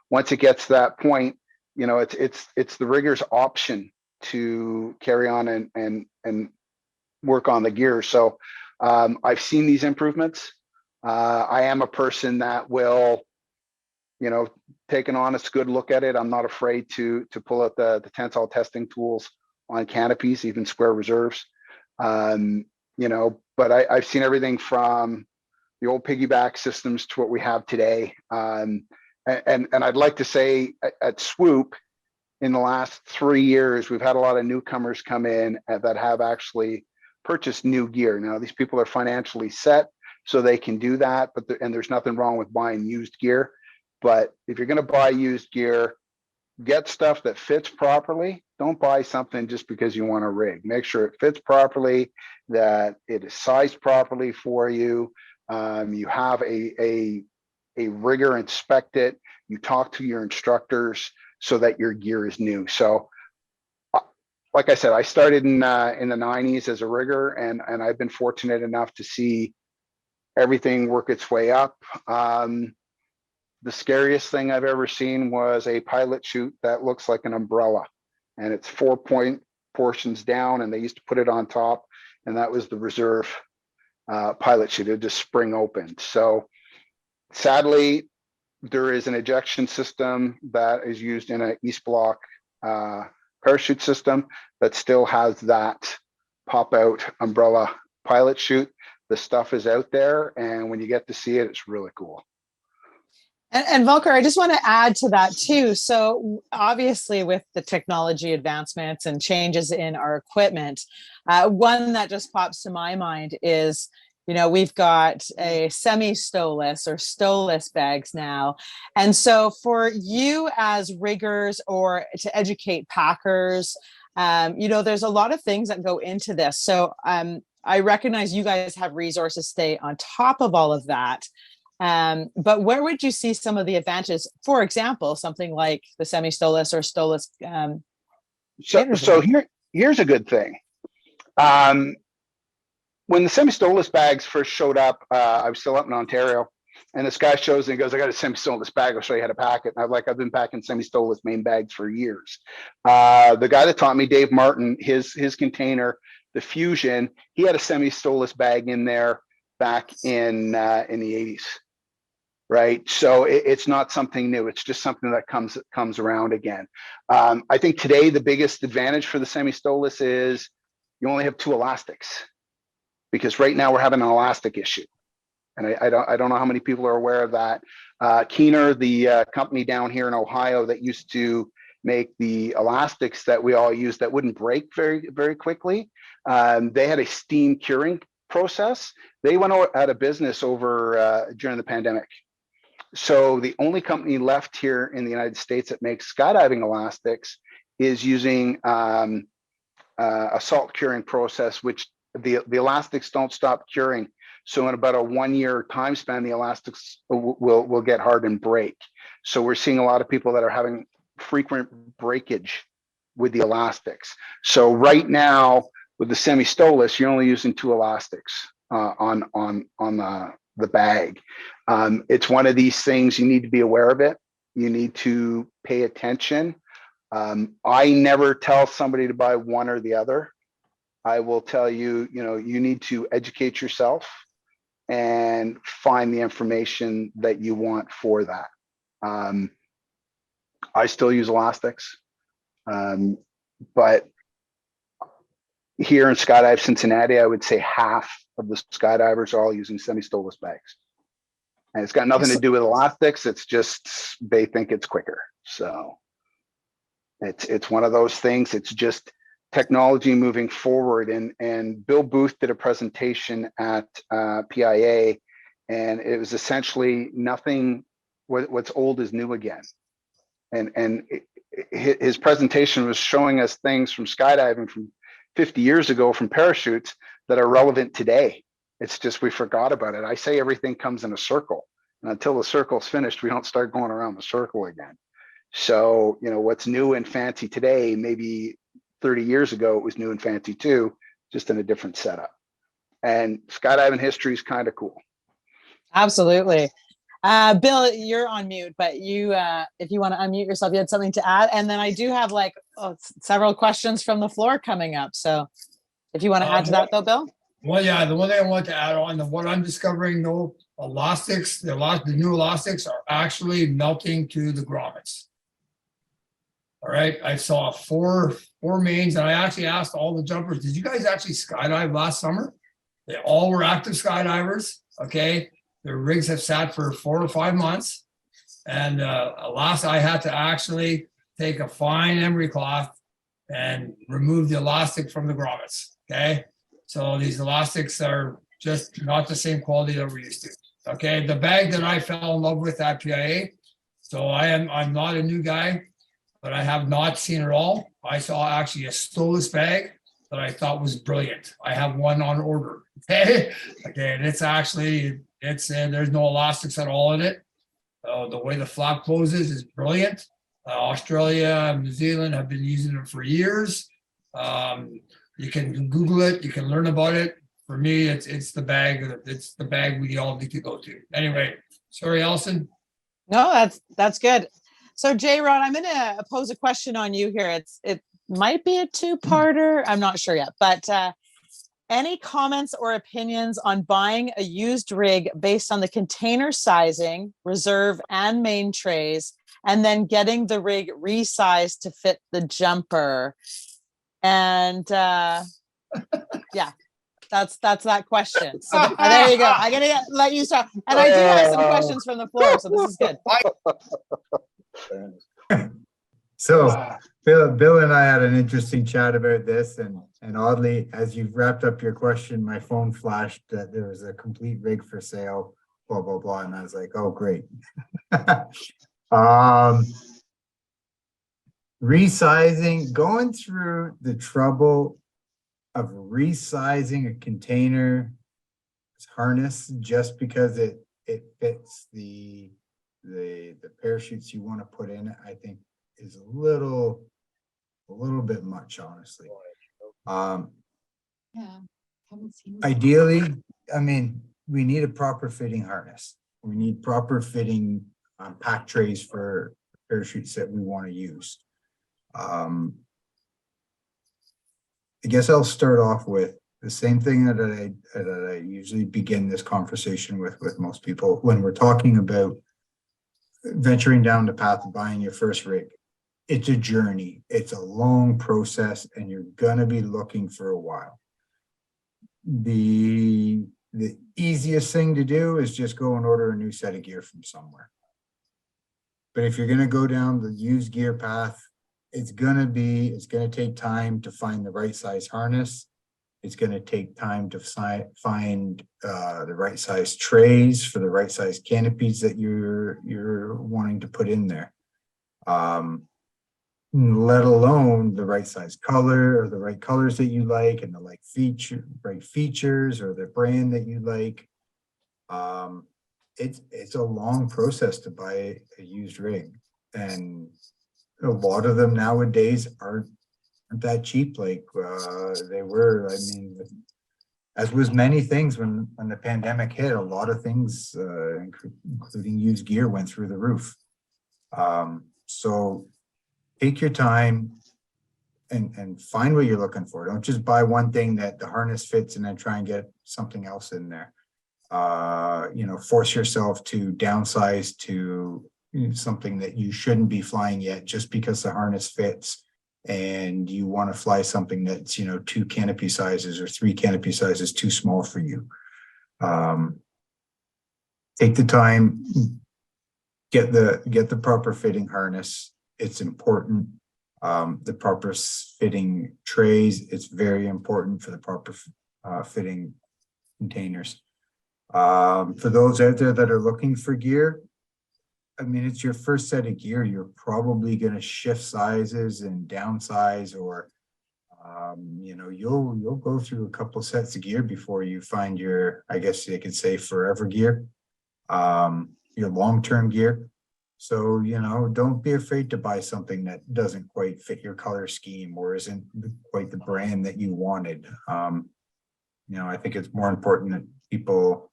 once it gets to that point, you know, it's the rigger's option to carry on and work on the gear. So I've seen these improvements. I am a person that will, you know, take an honest, good look at it. I'm not afraid to pull out the tensile testing tools on canopies, even square reserves. You know, but I've seen everything from the old piggyback systems to what we have today. And I'd like to say at Swoop, in the last 3 years, we've had a lot of newcomers come in that have actually purchased new gear. Now, these people are financially set. so they can do that. But and there's nothing wrong with buying used gear. But if you're going to buy used gear, get stuff that fits properly. Don't buy something just because you want a rig. Make sure it fits properly, that it is sized properly for you. You have a rigger inspect it. You talk to your instructors so that your gear is new. So, like I said, I started in the 90s as a rigger, and I've been fortunate enough to see everything work its way up. The scariest thing I've ever seen was a pilot chute that looks like an umbrella, and it's 4-point portions down, and they used to put it on top, and that was the reserve pilot chute. It just spring open. So sadly, there is an ejection system that is used in an East Block parachute system that still has that pop out umbrella pilot chute. The stuff is out there, and when you get to see it, it's really cool. And Volker, I just want to add to that too. So obviously with the technology advancements and changes in our equipment, one that just pops to my mind is, you know, we've got a semi-stowless or stowless bags now. And so for you as riggers or to educate packers, you know, there's a lot of things that go into this. So I recognize you guys have resources to stay on top of all of that. But where would you see some of the advantages? For example, something like the semi-stowless or stowless. So here's a good thing. When the semi-stowless bags first showed up, I was still up in Ontario, and this guy shows and he goes, "I got a semi-stowless bag. I'll show you how to pack it." And I'm like, "I've been packing semi-stowless main bags for years." The guy that taught me, Dave Martin, his container, the Fusion, he had a semi-stowless bag in there back in the 80s. Right. So it's not something new. It's just something that comes around again. I think today the biggest advantage for the semi-stowless is you only have 2 elastics, because right now we're having an elastic issue. And I don't know how many people are aware of that. Keener, the company down here in Ohio that used to make the elastics that we all use that wouldn't break very, very quickly, they had a steam curing process. They went out of business over during the pandemic. So the only company left here in the United States that makes skydiving elastics is using a salt curing process, which the elastics don't stop curing. So in about a 1-year time span, the elastics will get hard and break. So we're seeing a lot of people that are having frequent breakage with the elastics. So right now with the semi-stowless, you're only using 2 elastics on the bag. It's one of these things, you need to be aware of it. You need to pay attention. I never tell somebody to buy one or the other. I will tell you, you know, you need to educate yourself and find the information that you want for that. I still use elastics, but here in Skydive Cincinnati, I would say half of the skydivers are all using semi-stowless bags. And it's got nothing to do with elastics. It's just they think it's quicker. So it's one of those things. It's just technology moving forward. And Bill Booth did a presentation at PIA, and it was essentially nothing. What's old is new again. And his presentation was showing us things from skydiving from 50 years ago, from parachutes, that are relevant today. It's just we forgot about it. I say everything comes in a circle, and until the circle's finished, we don't start going around the circle again. So, you know, what's new and fancy today, maybe 30 years ago, it was new and fancy too, just in a different setup. And skydiving history is kind of cool. Absolutely. Bill, you're on mute, but you, if you want to unmute yourself, you had something to add. And then I do have like several questions from the floor coming up. So if you want to add to that though, Bill? Well, yeah, the one thing I want to add on, what I'm discovering though, elastics, the new elastics are actually melting to the grommets. All right, I saw four mains, and I actually asked all the jumpers, did you guys actually skydive last summer? They all were active skydivers, okay? Their rigs have sat for 4 or 5 months. And last I had to actually take a fine emery cloth and remove the elastic from the grommets, okay? So these elastics are just not the same quality that we're used to. Okay, the bag that I fell in love with at PIA. So I'm not a new guy, but I have not seen it all. I saw actually a Stolus bag that I thought was brilliant. I have one on order. Okay, and it's actually there's no elastics at all in it. The way the flap closes is brilliant. Australia and New Zealand have been using it for years. You can Google it. You can learn about it. For me, it's the bag. It's the bag we all need to go to. Anyway, sorry, Alison. No, that's good. So J-Rod, I'm going to pose a question on you here. It might be a two-parter. I'm not sure yet, but any comments or opinions on buying a used rig based on the container sizing, reserve and main trays, and then getting the rig resized to fit the jumper? And yeah, that's that question. So there you go. I'm going to let you start. And I do have some questions from the floor, so this is good. So Bill and I had an interesting chat about this, and oddly, as you've wrapped up your question, my phone flashed that there was a complete rig for sale, blah, blah, blah. And I was like, oh, great. Resizing, going through the trouble of resizing a container harness just because it fits the parachutes you want to put in it, I think is a little bit much, honestly. Ideally, I mean, we need a proper fitting harness. We need proper fitting pack trays for parachutes that we want to use. I guess I'll start off with the same thing that I usually begin this conversation with most people when we're talking about venturing down the path of buying your first rig. It's a journey. It's a long process, and you're gonna be looking for a while. The easiest thing to do is just go and order a new set of gear from somewhere. But if you're gonna go down the used gear path, it's gonna take time to find the right size harness. It's gonna take time to find the right size trays for the right size canopies that you're wanting to put in there. Let alone the right size color or the right colors that you like and the right features or the brand that you like. It's a long process to buy a used rig, and a lot of them nowadays aren't that cheap like they were. I mean, as was many things when the pandemic hit, a lot of things, including used gear, went through the roof. So take your time and find what you're looking for. Don't just buy one thing that the harness fits and then try and get something else in there. Force yourself to downsize to something that you shouldn't be flying yet just because the harness fits and you want to fly something that's, 2 canopy sizes or 3 canopy sizes too small for you. Take the time, get the proper fitting harness. It's important. The proper fitting trays, it's very important for the proper fitting containers. For those out there that are looking for gear, I mean, it's your first set of gear. You're probably going to shift sizes and downsize, or you'll go through a couple sets of gear before you find your, I guess you could say, forever gear, your long-term gear. So, don't be afraid to buy something that doesn't quite fit your color scheme or isn't quite the brand that you wanted. I think it's more important that people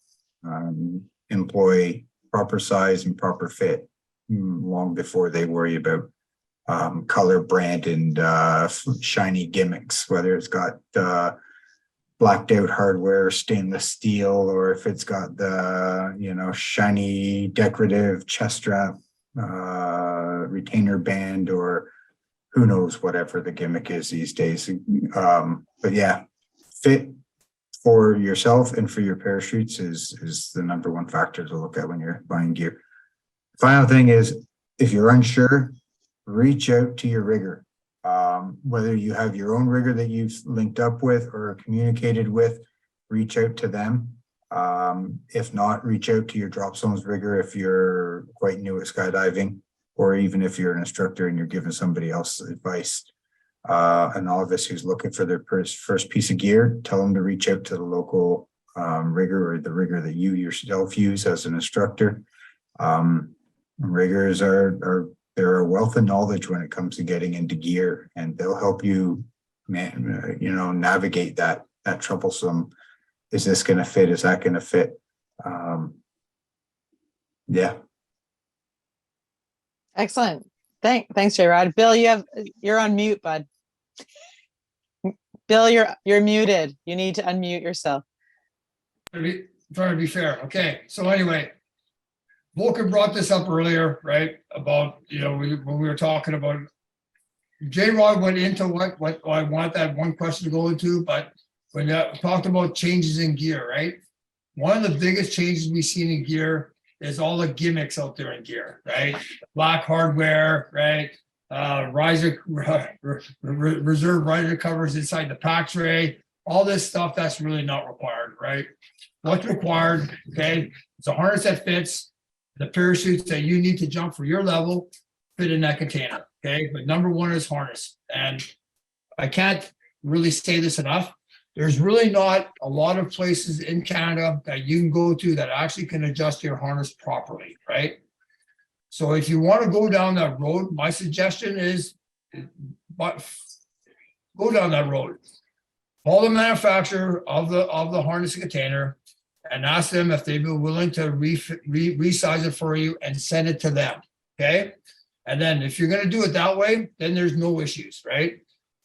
employ proper size and proper fit long before they worry about color, brand, and shiny gimmicks, whether it's got blacked out hardware, stainless steel, or if it's got the, shiny decorative chest strap, retainer band, or who knows, whatever the gimmick is these days. But yeah, fit for yourself and for your parachutes is the number one factor to look at when you're buying gear. Final thing is, if you're unsure, reach out to your rigger. Whether you have your own rigger that you've linked up with or communicated with, reach out to them. If not, reach out to your drop zones rigger if you're quite new at skydiving, or even if you're an instructor and you're giving somebody else advice. A novice who's looking for their first piece of gear, tell them to reach out to the local rigger or the rigger that you yourself use as an instructor. Riggers they're a wealth of knowledge when it comes to getting into gear, and they'll help you, navigate that troublesome. Is this going to fit? Is that going to fit? Yeah. Excellent. Thanks, J-Rod. Bill, you're on mute, bud. Bill, you're muted. You need to unmute yourself. Trying to be fair. Okay. So anyway, Volker brought this up earlier, right? About, when we were talking about, J-Rod went into what I want that one question to go into, but when you talked about changes in gear, right? One of the biggest changes we've seen in gear is all the gimmicks out there in gear, right? Black hardware, right? Reserve riser covers inside the pack tray, all this stuff that's really not required, right? What's required, okay? It's a harness that fits, the parachutes that you need to jump for your level fit in that container, okay? But number one is harness. And I can't really say this enough. There's really not a lot of places in Canada that you can go to that actually can adjust your harness properly, right? So if you want to go down that road, my suggestion is go down that road. Call the manufacturer of the harness container and ask them if they'd be willing to resize it for you and send it to them, okay? And then if you're going to do it that way, then there's no issues, right?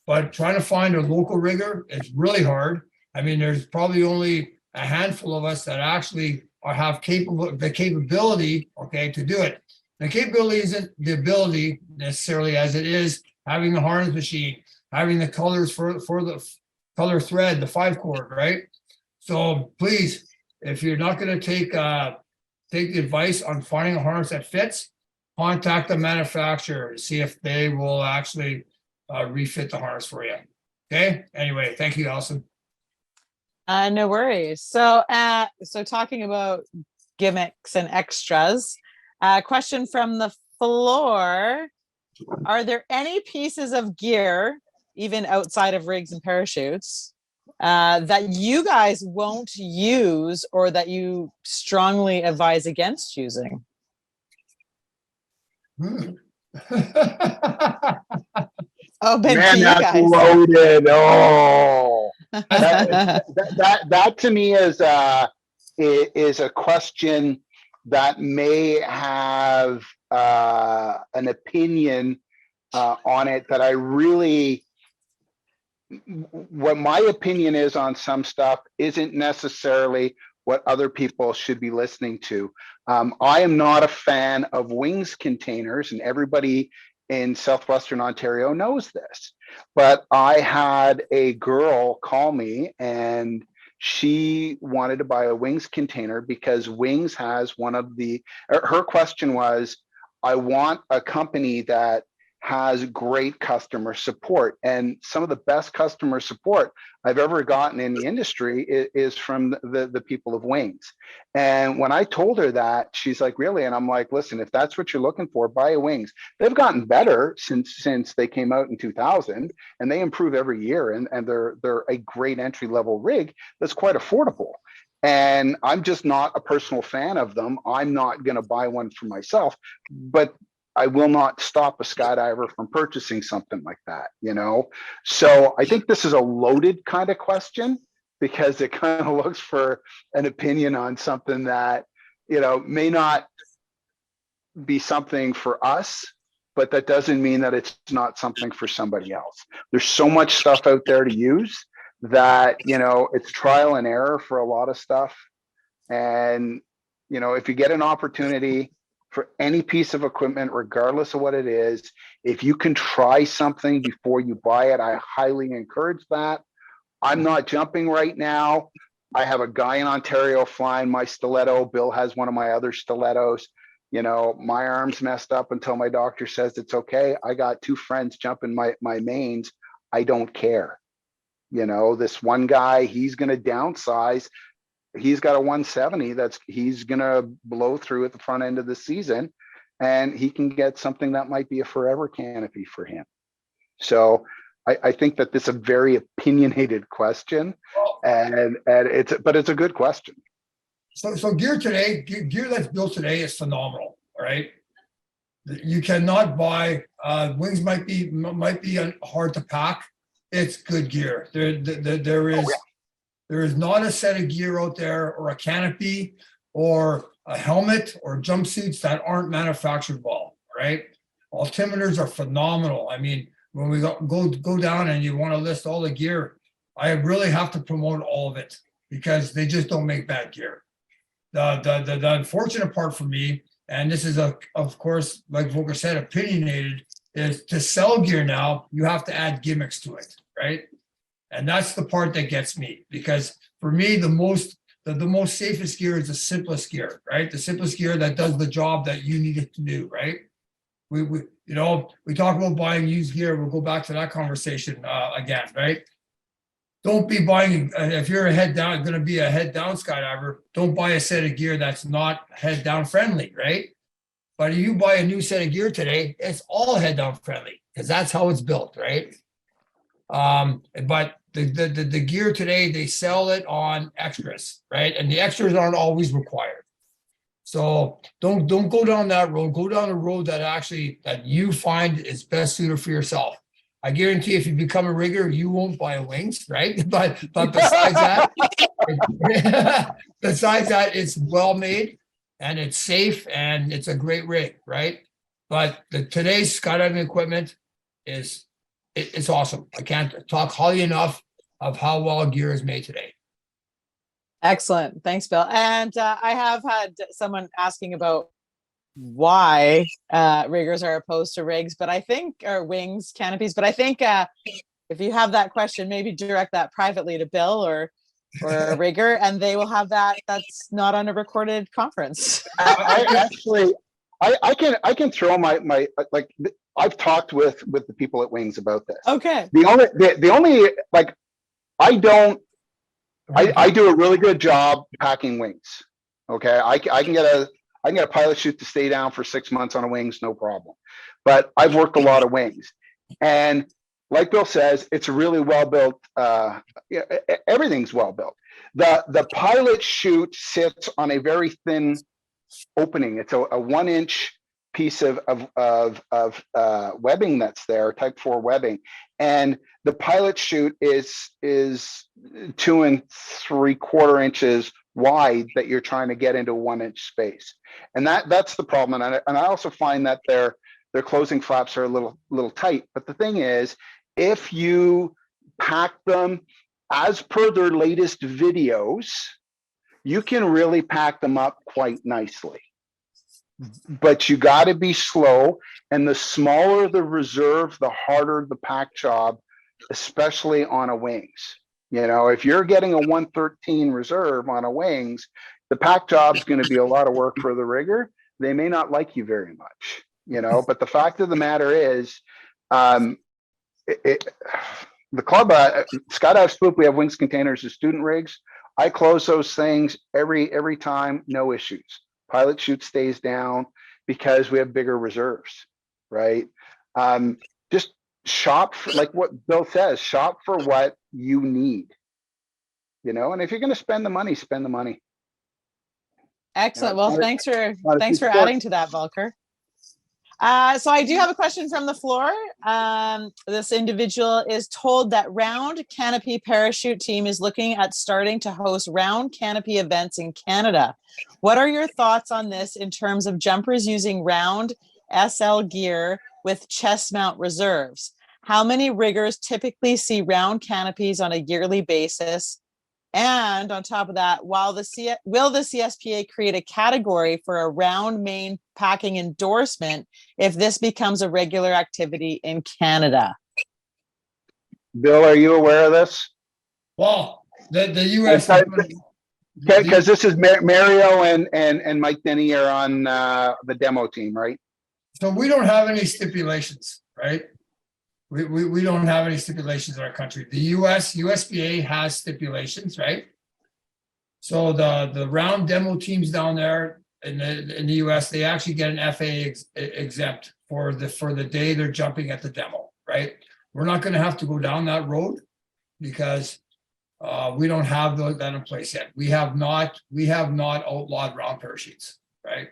But trying to find a local rigger is really hard. I mean, there's probably only a handful of us that actually have the capability, okay, to do it. The capability isn't the ability necessarily as it is having the harness machine, having the colors for the color thread, the 5-cord, right? So please, if you're not going to take the advice on finding a harness that fits, contact the manufacturer to see if they will actually refit the harness for you. Okay. Anyway, thank you, Allison. No worries. So talking about gimmicks and extras, question from the floor. Are there any pieces of gear, even outside of rigs and parachutes, that you guys won't use or that you strongly advise against using? Oh, but man, that's guys. Loaded. Oh, that to me is a question that may have an opinion on it that I really. What my opinion is on some stuff isn't necessarily what other people should be listening to. I am not a fan of wings containers, and everybody in Southwestern Ontario knows this. But I had a girl call me and she wanted to buy a wings container because Wings has her question was, I want a company that has great customer support, and some of the best customer support I've ever gotten in the industry is from the people of Wings. And when I told her that, she's like, really? And I'm like, listen, if that's what you're looking for, buy a Wings. They've gotten better since they came out in 2000, and they improve every year, and they're a great entry level rig that's quite affordable. And I'm just not a personal fan of them. I'm not going to buy one for myself, but I will not stop a skydiver from purchasing something like that, So I think this is a loaded kind of question because it kind of looks for an opinion on something that, may not be something for us, but that doesn't mean that it's not something for somebody else. There's so much stuff out there to use that, it's trial and error for a lot of stuff. And, if you get an opportunity for any piece of equipment, regardless of what it is, if you can try something before you buy it, I highly encourage that. I'm not jumping right now. I have a guy in Ontario flying my stiletto. Bill has one of my other stilettos. My arm's messed up until my doctor says it's okay. I got 2 friends jumping my mains. I don't care. This one guy, he's going to downsize. he's got a 170 he's gonna blow through at the front end of the season, and he can get something that might be a forever canopy for him. So I think that this is a very opinionated question, and it's a good question. So gear today, gear that's built today is phenomenal. All right, you cannot buy wings. Might be hard to pack. It's good gear. There is not a set of gear out there, or a canopy, or a helmet, or jumpsuits that aren't manufactured well. Right, altimeters are phenomenal. I mean, when we go down and you want to list all the gear, I really have to promote all of it, because they just don't make bad gear. The unfortunate part for me, and this is of course, like Volker said, opinionated, is to sell gear now, you have to add gimmicks to it, right? And that's the part that gets me, because for me, the most safest gear is the simplest gear, right? The simplest gear that does the job that you need it to do, right? We talk about buying used gear. We'll go back to that conversation again, right? Don't be buying, if you're going to be a head down skydiver, don't buy a set of gear that's not head down friendly, right? But if you buy a new set of gear today, it's all head down friendly, because that's how it's built, right? But the gear today, they sell it on extras, right? And the extras aren't always required. So don't go down that road. Go down a road that you find is best suited for yourself. I guarantee if you become a rigger, you won't buy wings, right? But besides that, it's well made, and it's safe, and it's a great rig, right? But today's skydiving equipment it's awesome. I can't talk highly enough of how well gear is made today. Excellent. Thanks, Bill. And I have had someone asking about why riggers are opposed to rigs, but I think, or wings, canopies, but I think if you have that question, maybe direct that privately to Bill or a rigger, and they will have that. That's not on a recorded conference. I can throw my like, I've talked with the people at Wings about this. Okay. The only like, I do a really good job packing wings. Okay, I can get a pilot chute to stay down for 6 months on a wings, no problem. But I've worked a lot of wings, and like Bill says, it's a really well built. Everything's well built. The pilot chute sits on a very thin opening. It's a 1 inch piece of webbing that's there, type 4 webbing, and the pilot chute is 2 3/4 inches wide that you're trying to get into 1 inch space, and that's the problem. And I also find that their closing flaps are a little tight. But the thing is, if you pack them as per their latest videos, you can really pack them up quite nicely. But you got to be slow, and the smaller the reserve, the harder the pack job, especially on a wings. You know, if you're getting a 113 reserve on a wings, the pack job is going to be a lot of work for the rigger. They may not like you very much, you know, but the fact of the matter is, the club, Skydive Spook, we have wings containers as student rigs. I close those things every time, no issues. Pilot chute stays down because we have bigger reserves, right? Just shop for, like what Bill says, shop for what you need, you know, and if you're going to spend the money, spend the money. Excellent. Well, thanks for adding to that, Volker. So I do have a question from the floor. This individual is told that Round Canopy Parachute Team is looking at starting to host round canopy events in Canada. What are your thoughts on this in terms of jumpers using round SL gear with chest mount reserves? How many riggers typically see round canopies on a yearly basis? And on top of that, will the CSPA create a category for a round main packing endorsement if this becomes a regular activity in Canada? Bill, are you aware of this? Well, the U.S. Because this is Mario and Mike Denny are on the demo team, right? So we don't have any stipulations, right? We don't have any stipulations in our country. The USPA has stipulations, right? So the round demo teams down there in the US, they actually get an FAA exempt for the day they're jumping at the demo, right? We're not going to have to go down that road because we don't have that in place yet. We have not outlawed round parachutes, right?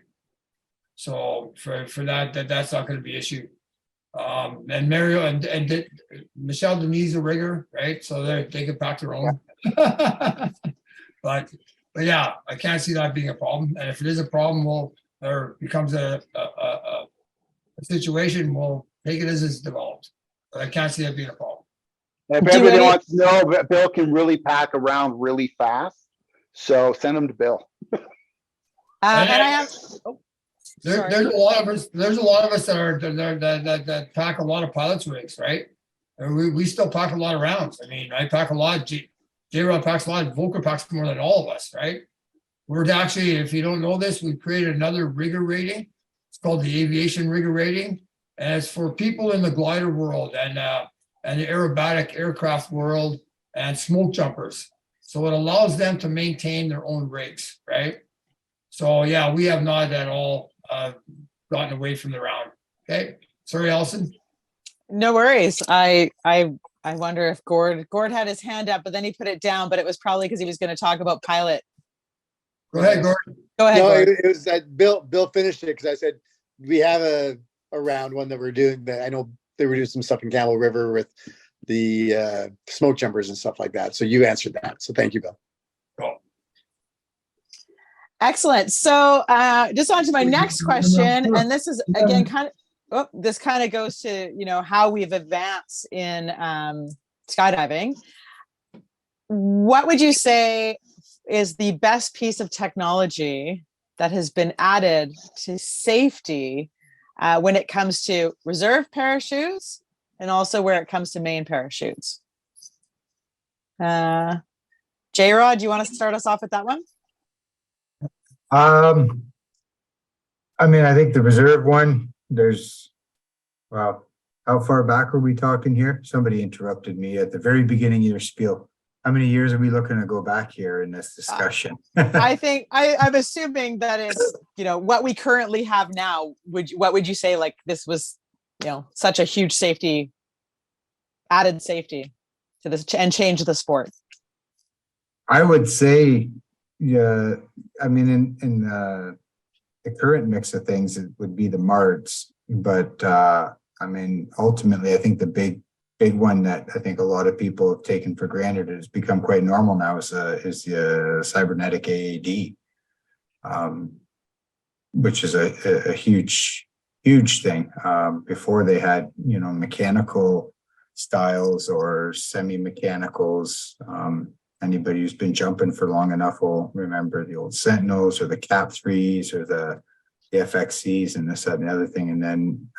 So for that's not going to be an issue. And Mario and Michelle Denise a rigger, right? So they can pack their own. But yeah, I can't see that being a problem. And if it is a problem, there becomes a situation, we'll take it as it's developed. But I can't see that being a problem. If everybody wants to know, Bill can really pack around really fast. So send them to Bill. And I have. There's a lot of us. There's a lot of us that pack a lot of pilots' rigs, right? And we still pack a lot of rounds. I mean, I pack a lot. J-Rod packs a lot. Volker packs more than all of us, right? We're actually, if you don't know this, we created another rigger rating. It's called the aviation rigger rating, and it's for people in the glider world and the aerobatic aircraft world and smoke jumpers. So it allows them to maintain their own rigs, right? So yeah, we have not at all gotten away from the round. Okay, sorry, Allison. No worries. I wonder if Gord had his hand up, but then he put it down. But it was probably because he was going to talk about pilot. Go ahead, Gord. Go ahead. No, Gord. it was that Bill finished it because I said we have a round one that we're doing. That I know they were doing some stuff in Campbell River with the smoke jumpers and stuff like that. So you answered that. So thank you, Bill. Cool. Excellent. So just on to my next question, and this is again this kind of goes to how we've advanced in skydiving. What would you say is the best piece of technology that has been added to safety when it comes to reserve parachutes and also where it comes to main parachutes? J-Rod, do you want to start us off with that one? I mean, I think the reserve one, how far back are we talking here? Somebody interrupted me at the very beginning of your spiel. How many years are we looking to go back here in this discussion? I think I'm assuming that it's, what we currently have now. What would you say, like, this was, such a huge added safety to this and change the sport? I would say, yeah, I mean, in the current mix of things, it would be the MARDs. But I mean, ultimately, I think the big one that I think a lot of people have taken for granted has become quite normal now is the cybernetic AAD, which is a huge thing. Before they had, mechanical styles or semi-mechanicals. Anybody who's been jumping for long enough will remember the old Sentinels or the Cap 3s or the FXCs and this, that, and the other thing. And then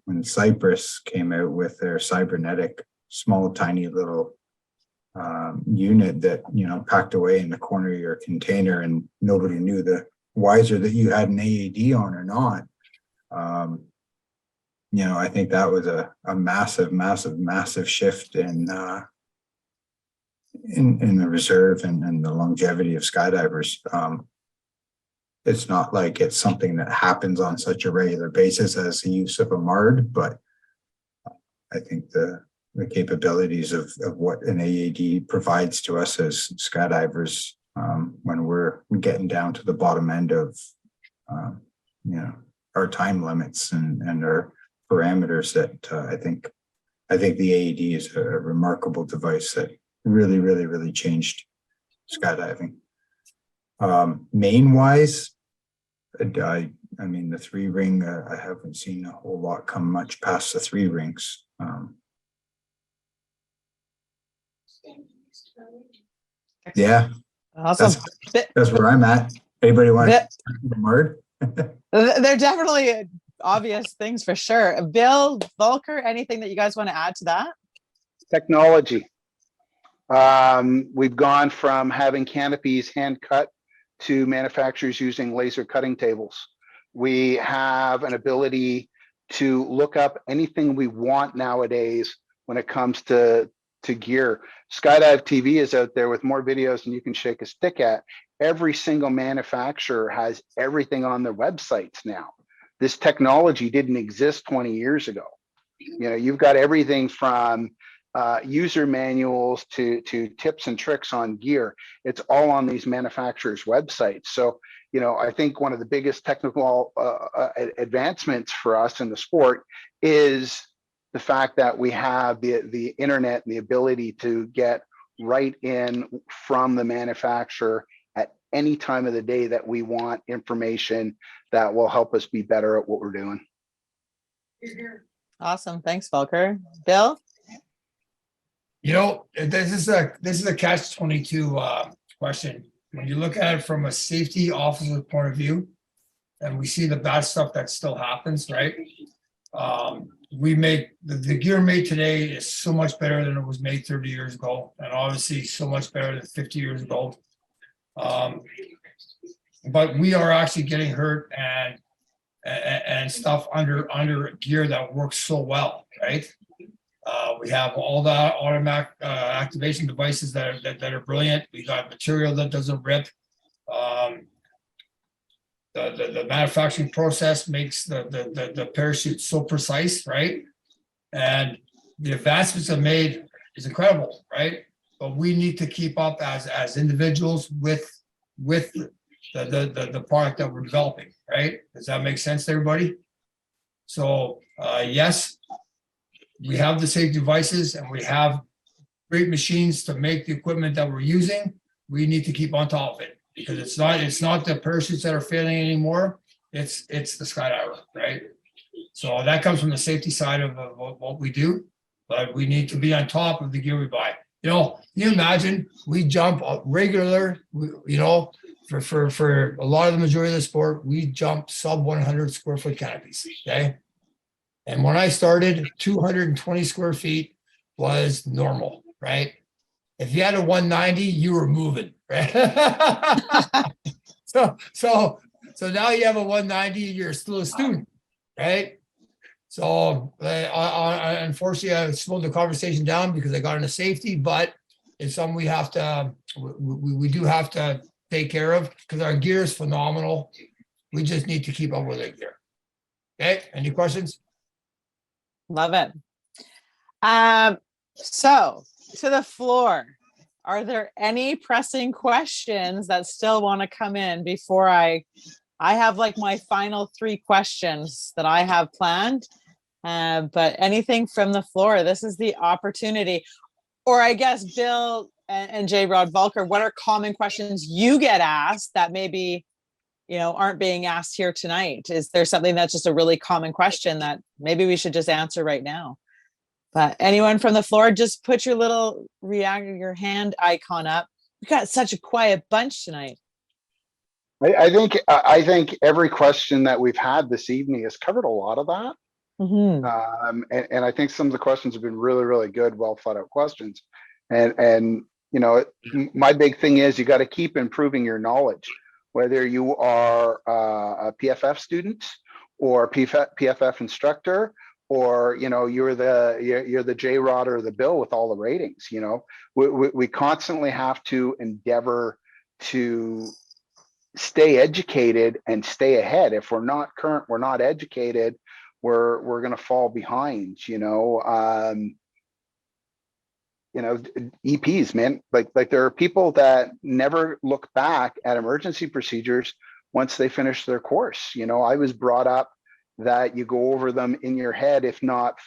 when Cypress came out with their cybernetic, small, tiny little unit that, packed away in the corner of your container and nobody knew the wiser that you had an AAD on or not. I think that was a massive shift in the reserve and the longevity of skydivers. It's not like it's something that happens on such a regular basis as the use of a MARD, but I think the capabilities of what an AAD provides to us as skydivers when we're getting down to the bottom end of our time limits and our parameters, that I think the AAD is a remarkable device that really changed skydiving. Main wise, I mean, the 3-ring, I haven't seen a whole lot come much past the 3 rings. Yeah, awesome. That's where I'm at. Anybody want to the MARD? They're definitely obvious things for sure. Bill, Volker, anything that you guys want to add to that? Technology. We've gone from having canopies hand cut to manufacturers using laser cutting tables. We have an ability to look up anything we want nowadays when it comes to to gear. Skydive TV is out there with more videos than you can shake a stick at. Every single manufacturer has everything on their websites now. This technology didn't exist 20 years ago. You know, you've got everything from user manuals to tips and tricks on gear. It's all on these manufacturers' websites. So, you know, I think one of the biggest technical advancements for us in the sport is the fact that we have the internet and the ability to get right in from the manufacturer at any time of the day that we want information that will help us be better at what we're doing. Awesome. Thanks, Volker. Bill? You know, this is a catch-22 question. When you look at it from a safety officer point of view, and we see the bad stuff that still happens, right? We make the gear made today is so much better than it was made 30 years ago, and obviously so much better than 50 years ago. But we are actually getting hurt and stuff under gear that works so well, right? We have all the automatic activation devices that are brilliant. We got material that doesn't rip. The manufacturing process makes the parachute so precise, right? And the advancements have made is incredible, right? But we need to keep up as individuals with the product that we're developing, right? Does that make sense to everybody? So yes, we have the safety devices and we have great machines to make the equipment that we're using. We need to keep on top of it because it's not the parachutes that are failing anymore. It's the skydiver, right? So that comes from the safety side of what we do, but we need to be on top of the gear we buy. You know, can you imagine we jump regular, you know, for a lot of the majority of the sport, we jump sub 100 square foot canopies, okay? And when I started, 220 square feet was normal, right? If you had a 190, you were moving, right? so now you have a 190, you're still a student, right? So unfortunately, I slowed the conversation down because I got into safety, but it's something we have to, we do have to take care of because our gear is phenomenal. We just need to keep up with our gear. Okay, any questions? Love it. So to the floor, are there any pressing questions that still want to come in before I have like my final 3 questions that I have planned, but anything from the floor, this is the opportunity. Or I guess Bill and J. Rod, Volker, what are common questions you get asked that maybe, you know, aren't being asked here tonight? Is there something that's just a really common question that maybe we should just answer right now? But anyone from the floor, just put your little your hand icon up. We got such a quiet bunch tonight. I think every question that we've had this evening has covered a lot of that. Mm-hmm. And I think some of the questions have been really, really good, well thought out questions. And you know, my big thing is you got to keep improving your knowledge, whether you are a PFF student or a PFF instructor, or you know you're the J Rod or the Bill with all the ratings. You know, we constantly have to endeavor to stay educated and stay ahead. If we're not current, we're not educated, we're going to fall behind. You know, EPs, man, like there are people that never look back at emergency procedures once they finish their course. You know, I was brought up that you go over them in your head, if not,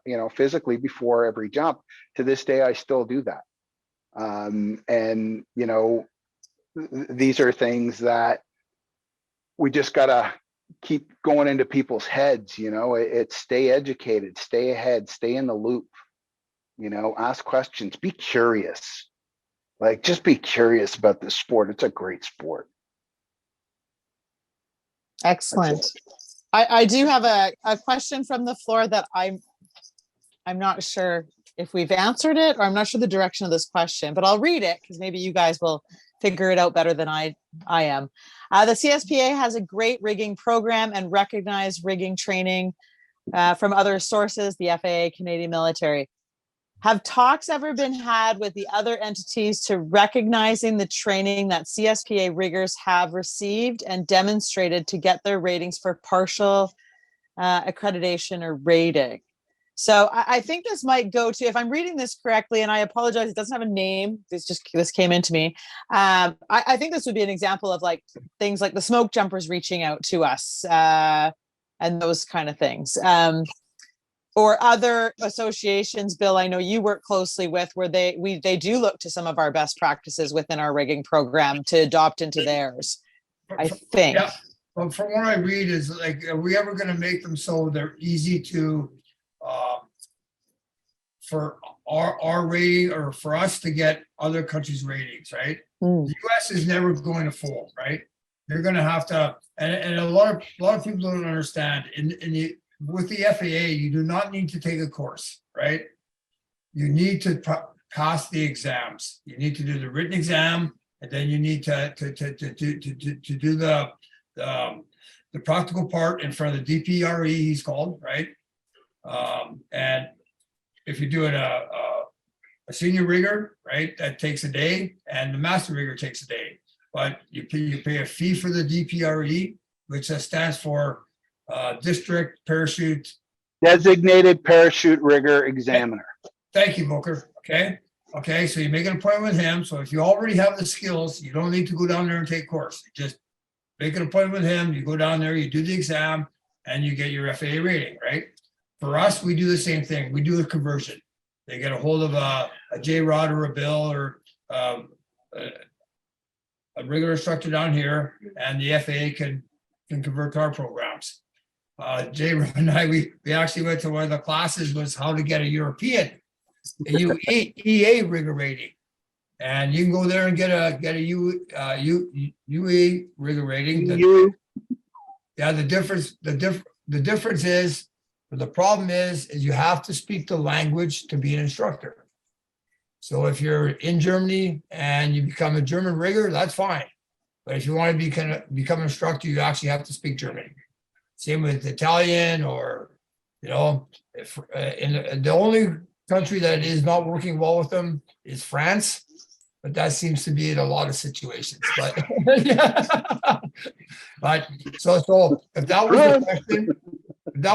you know, physically before every jump. To this day, I still do that. And, you know, these are things that we just got to keep going into people's heads. You know, it's stay educated, stay ahead, stay in the loop, you know, ask questions, be curious, like just be curious about this sport. It's a great sport. Excellent. I do have a question from the floor that I'm not sure if we've answered it, or I'm not sure the direction of this question, but I'll read it because maybe you guys will figure it out better than I am. The CSPA has a great rigging program and recognized rigging training from other sources, the FAA, Canadian military. Have talks ever been had with the other entities to recognizing the training that CSPA riggers have received and demonstrated to get their ratings for partial accreditation or rating? So I think this might go to, if I'm reading this correctly, and I apologize, it doesn't have a name. This came into me. I think this would be an example of like things like the smoke jumpers reaching out to us and those kind of things. Or other associations, Bill, I know you work closely with, where they do look to some of our best practices within our rigging program to adopt into theirs, I think. Yeah, well, from what I read is like, are we ever going to make them so they're easy to, for our rating or for us to get other countries' ratings, right? The US is never going to fold, right? You're going to have to, and a lot of people don't understand. With the FAA, you do not need to take a course, right? You need to pass the exams. You need to do the written exam, and then you need to do the practical part in front of the DPRE, he's called, right? And if you're doing a senior rigger, right, that takes a day, and the master rigger takes a day. But you pay a fee for the DPRE, which stands for District Parachute. Designated Parachute Rigger Examiner. Thank you, Volker. Okay, so you make an appointment with him. So if you already have the skills, you don't need to go down there and take a course. You just make an appointment with him, you go down there, you do the exam, and you get your FAA rating, right? For us, we do the same thing. We do a conversion. They get a hold of a J-Rod or a Bill or a rigger instructor down here, and the FAA can convert to our programs. J-Rod and I, we actually went to one of the classes was how to get a European EA rigger rating. And you can go there and get a UE rigger rating. Yeah, the difference is, the problem is you have to speak the language to be an instructor. So if you're in Germany and you become a German rigger, that's fine. But if you want to become an instructor, you actually have to speak German. Same with Italian, or, you know, if in the only country that is not working well with them is France. But that seems to be in a lot of situations. But but so if that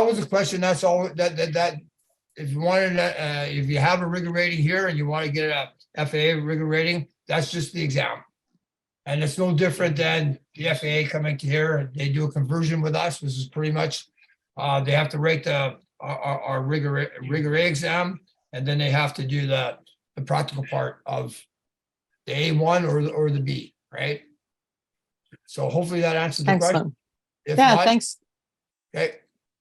was a question, that's all that if you wanted if you have a rigger rating here and you want to get a FAA rigger rating, that's just the exam. And it's no different than the FAA coming to here and they do a conversion with us, which is pretty much they have to rate our rigger A exam, and then they have to do the practical part of the A1 or the B, right? So hopefully that answers the question. If not, thanks. Okay.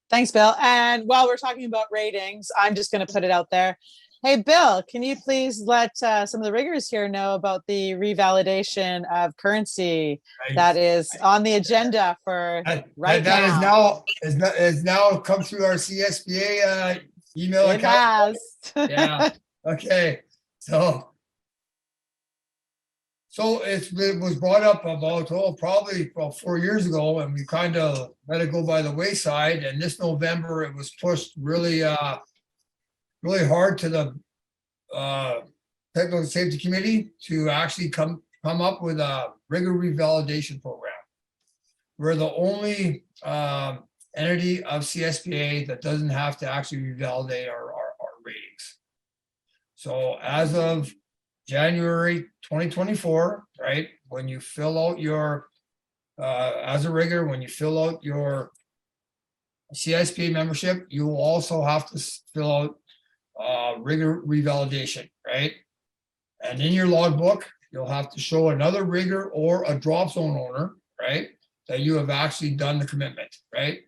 Thanks, Bill. And while we're talking about ratings, I'm just going to put it out there. Hey, Bill, can you please let some of the riggers here know about the revalidation of currency that is on the agenda for right now? That is now come through our CSPA email account. Yeah. Okay. So it was brought up about probably about 4 years ago, and we kind of let it go by the wayside. And this November, it was pushed really hard to the Technical Safety Committee to actually come up with a rigger revalidation program. We're the only entity of CSPA that doesn't have to actually revalidate our ratings. So as of January 2024, right, when you fill out your, as a rigger, when you fill out your CSPA membership, you will also have to fill out rigger revalidation, right? And in your logbook, you'll have to show another rigger or a drop zone owner, right, that you have actually done the commitment, right?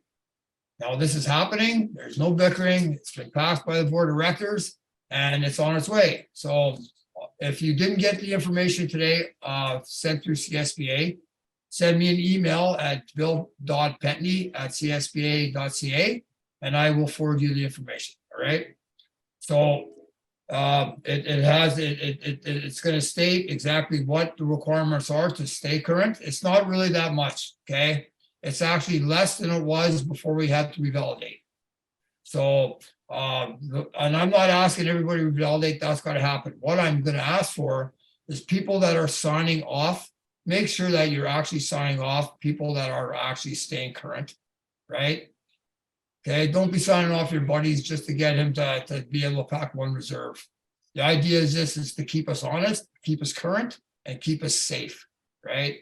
Now this is happening. There's no bickering. It's been passed by the board of directors and it's on its way. So if you didn't get the information today sent through CSPA, send me an email at bill.pentney@cspa.ca and I will forward you the information. All right. So it's going to state exactly what the requirements are to stay current. It's not really that much. Okay. It's actually less than it was before we had to revalidate. So And I'm not asking everybody to validate that's got to happen. What I'm going to ask for is people that are signing off, make sure that you're actually signing off people that are actually staying current, right? Okay, don't be signing off your buddies just to get him to be able to pack one reserve. The idea is this is to keep us honest, keep us current, and keep us safe, right?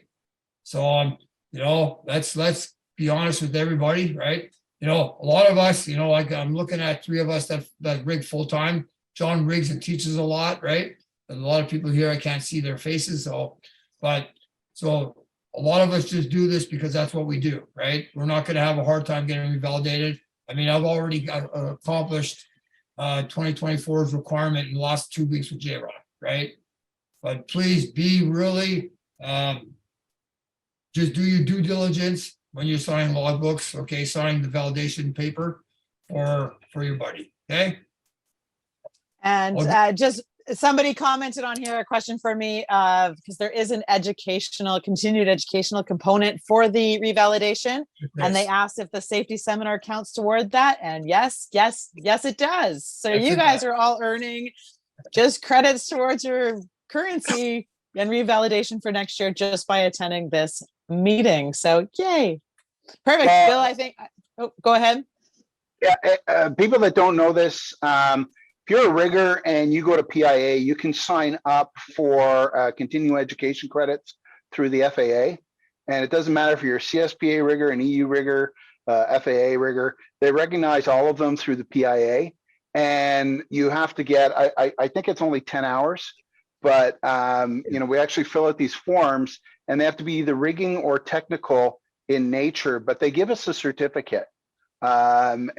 So, let's be honest with everybody, right? A lot of us, like I'm looking at 3 of us that rig full time. John rigs and teaches a lot, right? And a lot of people here, I can't see their faces. So a lot of us just do this because that's what we do, right? We're not going to have a hard time getting revalidated. I mean, I've already accomplished 2024's requirement in the last 2 weeks with J-Rod, right? But please be really, just do your due diligence when you're signing logbooks, okay? Signing the validation paper for your buddy, okay? And just somebody commented on here, a question for me, because there is an continued educational component for the revalidation. And they asked if the safety seminar counts toward that. And yes, it does. So you guys are all earning just credits towards your currency and revalidation for next year just by attending this meeting. So yay. Perfect. Bill, I think, go ahead. Yeah, people that don't know this, if you're a rigger and you go to PIA, you can sign up for continuing education credits through the FAA. And it doesn't matter if you're a CSPA rigger, an EU rigger, FAA rigger, they recognize all of them through the PIA. And you have to get, I think it's only 10 hours, but we actually fill out these forms and they have to be either rigging or technical in nature, but they give us a certificate. And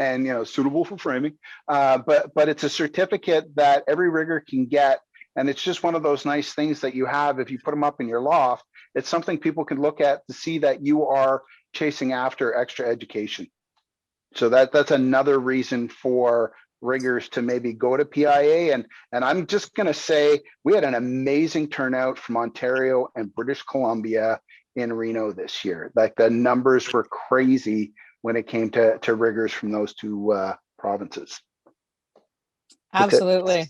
suitable for framing, but it's a certificate that every rigger can get, and it's just one of those nice things that you have if you put them up in your loft. It's something people can look at to see that you are chasing after extra education. So that's another reason for riggers to maybe go to PIA. And I'm just going to say we had an amazing turnout from Ontario and British Columbia in Reno this year. Like the numbers were crazy when it came to riggers from those 2 provinces. Absolutely.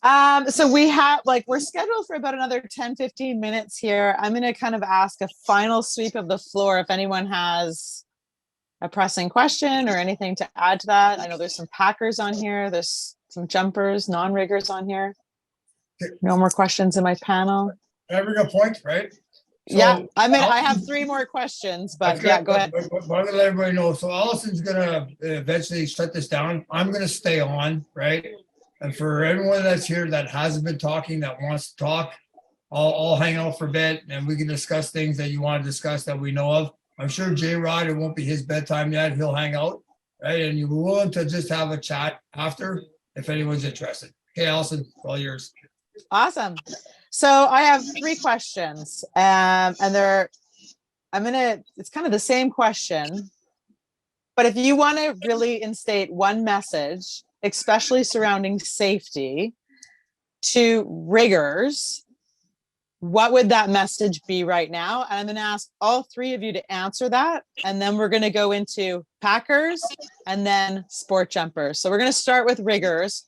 So we're scheduled for about another 10-15 minutes here. I'm going to kind of ask a final sweep of the floor if anyone has a pressing question or anything to add to that. I know there's some packers on here. There's some jumpers, non-riggers on here. No more questions in my panel. Can I bring a point, right? So, yeah, I have 3 more questions, but yeah, go ahead. But I'm going to let everybody know. So Allison's going to eventually shut this down. I'm going to stay on, right? And for everyone that's here that hasn't been talking, that wants to talk, I'll hang out for a bit and we can discuss things that you want to discuss that we know of. I'm sure J-Rod, it won't be his bedtime yet. He'll hang out, right? And you're willing to just have a chat after if anyone's interested. Okay, Allison, all yours. Awesome. So I have 3 questions, and it's kind of the same question, but if you want to really instate one message, especially surrounding safety to riggers, what would that message be right now? And I'm going to ask all 3 of you to answer that. And then we're going to go into packers and then sport jumpers. So we're going to start with riggers.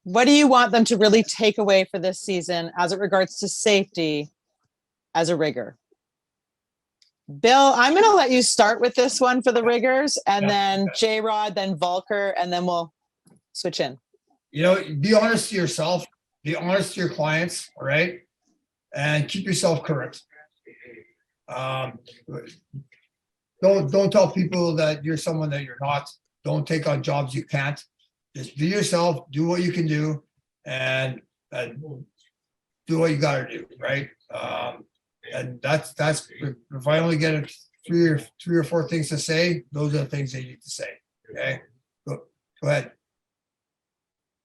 What do you want them to really take away for this season as it regards to safety as a rigger? Bill, I'm going to let you start with this one for the riggers, and then J-Rod, then Volker, and then we'll switch in. Be honest to yourself, be honest to your clients, all right? And keep yourself current. Don't tell people that you're someone that you're not. Don't take on jobs you can't. Just be yourself, do what you can do, and do what you got to do, right? And that's if I only get 3 or 4 things to say, those are the things that you need to say. Okay, go ahead.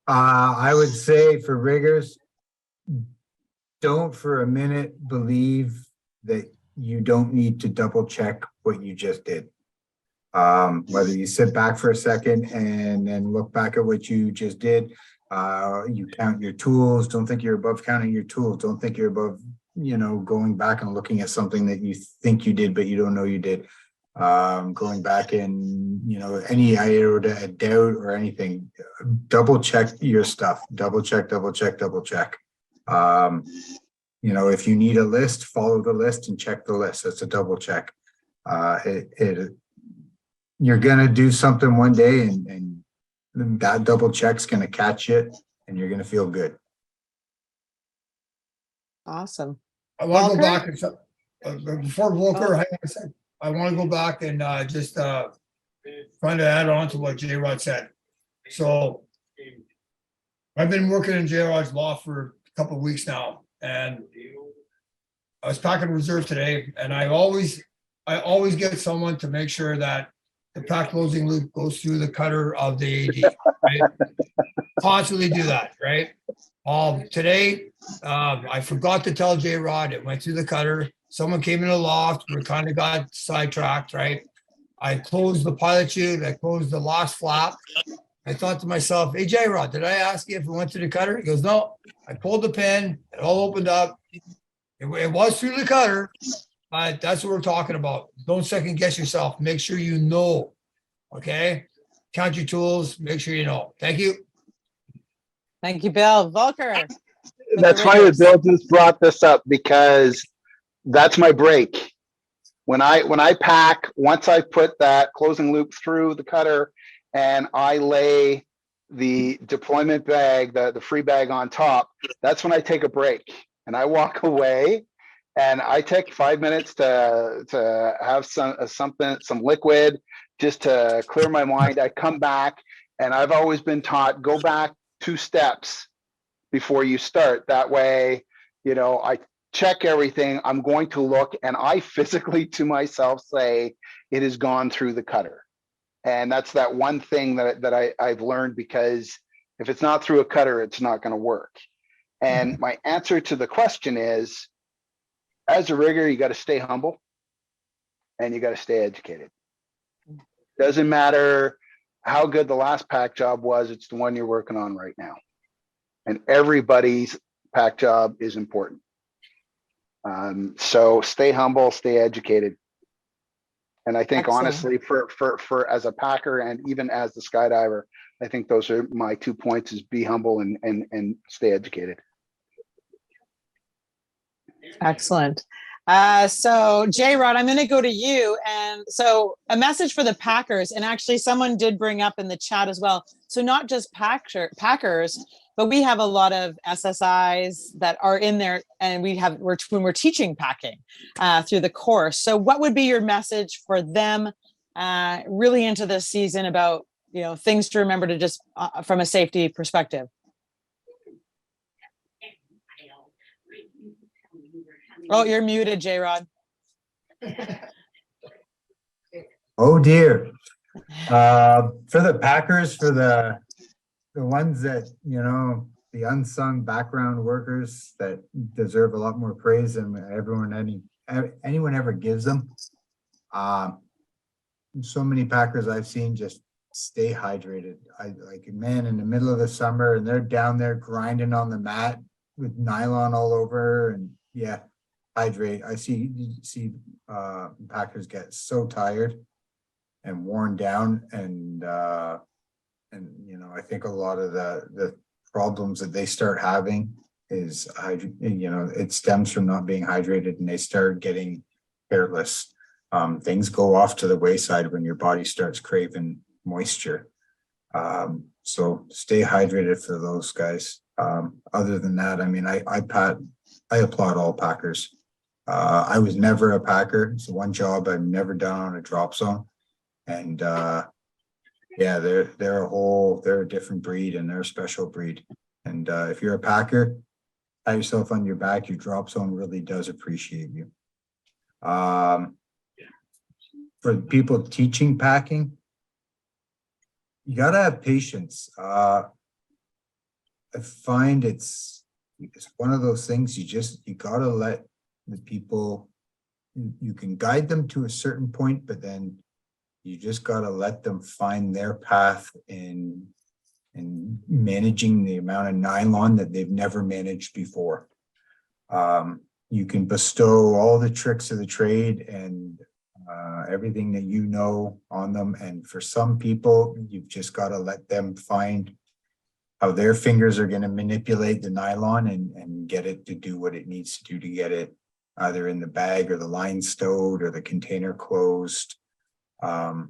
I would say for riggers, don't for a minute believe that you don't need to double check what you just did. Whether you sit back for a second and then look back at what you just did, you count your tools. Don't think you're above counting your tools. Don't think you're above, going back and looking at something that you think you did, but you don't know you did. going back in, any iota of doubt or anything, double check your stuff, double check. If you need a list, follow the list and check the list. That's a double check. You're going to do something one day and that double check's going to catch it and you're going to feel good. Awesome. I want to go Volker? back and before Volker, hang on a second. I want to go back and just trying to add on to what J Rod said. So I've been working in J Rod's law for a couple of weeks now, and I was packing reserve today, and I always get someone to make sure that the pack closing loop goes through the cutter of the AD. Right? Constantly do that, right? Today, I forgot to tell J Rod it went through the cutter. Someone came in the loft. We kind of got sidetracked, right? I closed the pilot chute. I closed the last flap. I thought to myself, hey, J Rod, did I ask you if it went through the cutter? He goes, no. I pulled the pin. It all opened up. It was through the cutter. That's what we're talking about. Don't second guess yourself. Make sure you know. Okay? Count your tools. Make sure you know. Thank you. Thank you, Bill. Volker. That's funny that Bill just brought this up because that's my break. When I pack, once I put that closing loop through the cutter and I lay the deployment bag, the free bag on top, that's when I take a break and I walk away and I take 5 minutes to have some liquid just to clear my mind. I come back and I've always been taught, go back 2 steps before you start. That way, I check everything. I'm going to look and I physically to myself say it has gone through the cutter. And that's that one thing that I've learned, because if it's not through a cutter, it's not going to work. And my answer to the question is, as a rigger, you got to stay humble and you got to stay educated. Doesn't matter how good the last pack job was, it's the one you're working on right now. And everybody's pack job is important. So stay humble, stay educated. And I think Excellent. honestly, for as a packer and even as the skydiver, I think those are my 2 points: is be humble and stay educated. Excellent. So J Rod, I'm going to go to you. And so a message for the packers, and actually someone did bring up in the chat as well. So not just packers, but we have a lot of SSIs that are in there, and when we're teaching packing through the course. So what would be your message for them really into this season about, things to remember to just from a safety perspective? Oh, you're muted, J Rod. Oh dear. For the packers, for the ones that, the unsung background workers that deserve a lot more praise than anyone ever gives them. So many packers I've seen just stay hydrated. Man, in the middle of the summer and they're down there grinding on the mat with nylon all over, and yeah, hydrate. I see packers get so tired and worn down, and I think a lot of the problems that they start having is it stems from not being hydrated, and they start getting careless. Things go off to the wayside when your body starts craving moisture. So stay hydrated for those guys. Other than that, I applaud all packers. I was never a packer. It's the one job I've never done on a drop zone. And yeah, they're a different breed, and they're a special breed. And if you're a packer, pat yourself on your back. Your drop zone really does appreciate you. For people teaching packing, you gotta have patience. I find it's one of those things you gotta let the people, you can guide them to a certain point, but then you just gotta let them find their path in managing the amount of nylon that they've never managed before. You can bestow all the tricks of the trade and everything that you know on them. And for some people, you've just got to let them find how their fingers are going to manipulate the nylon and get it to do what it needs to do to get it either in the bag or the line stowed or the container closed. You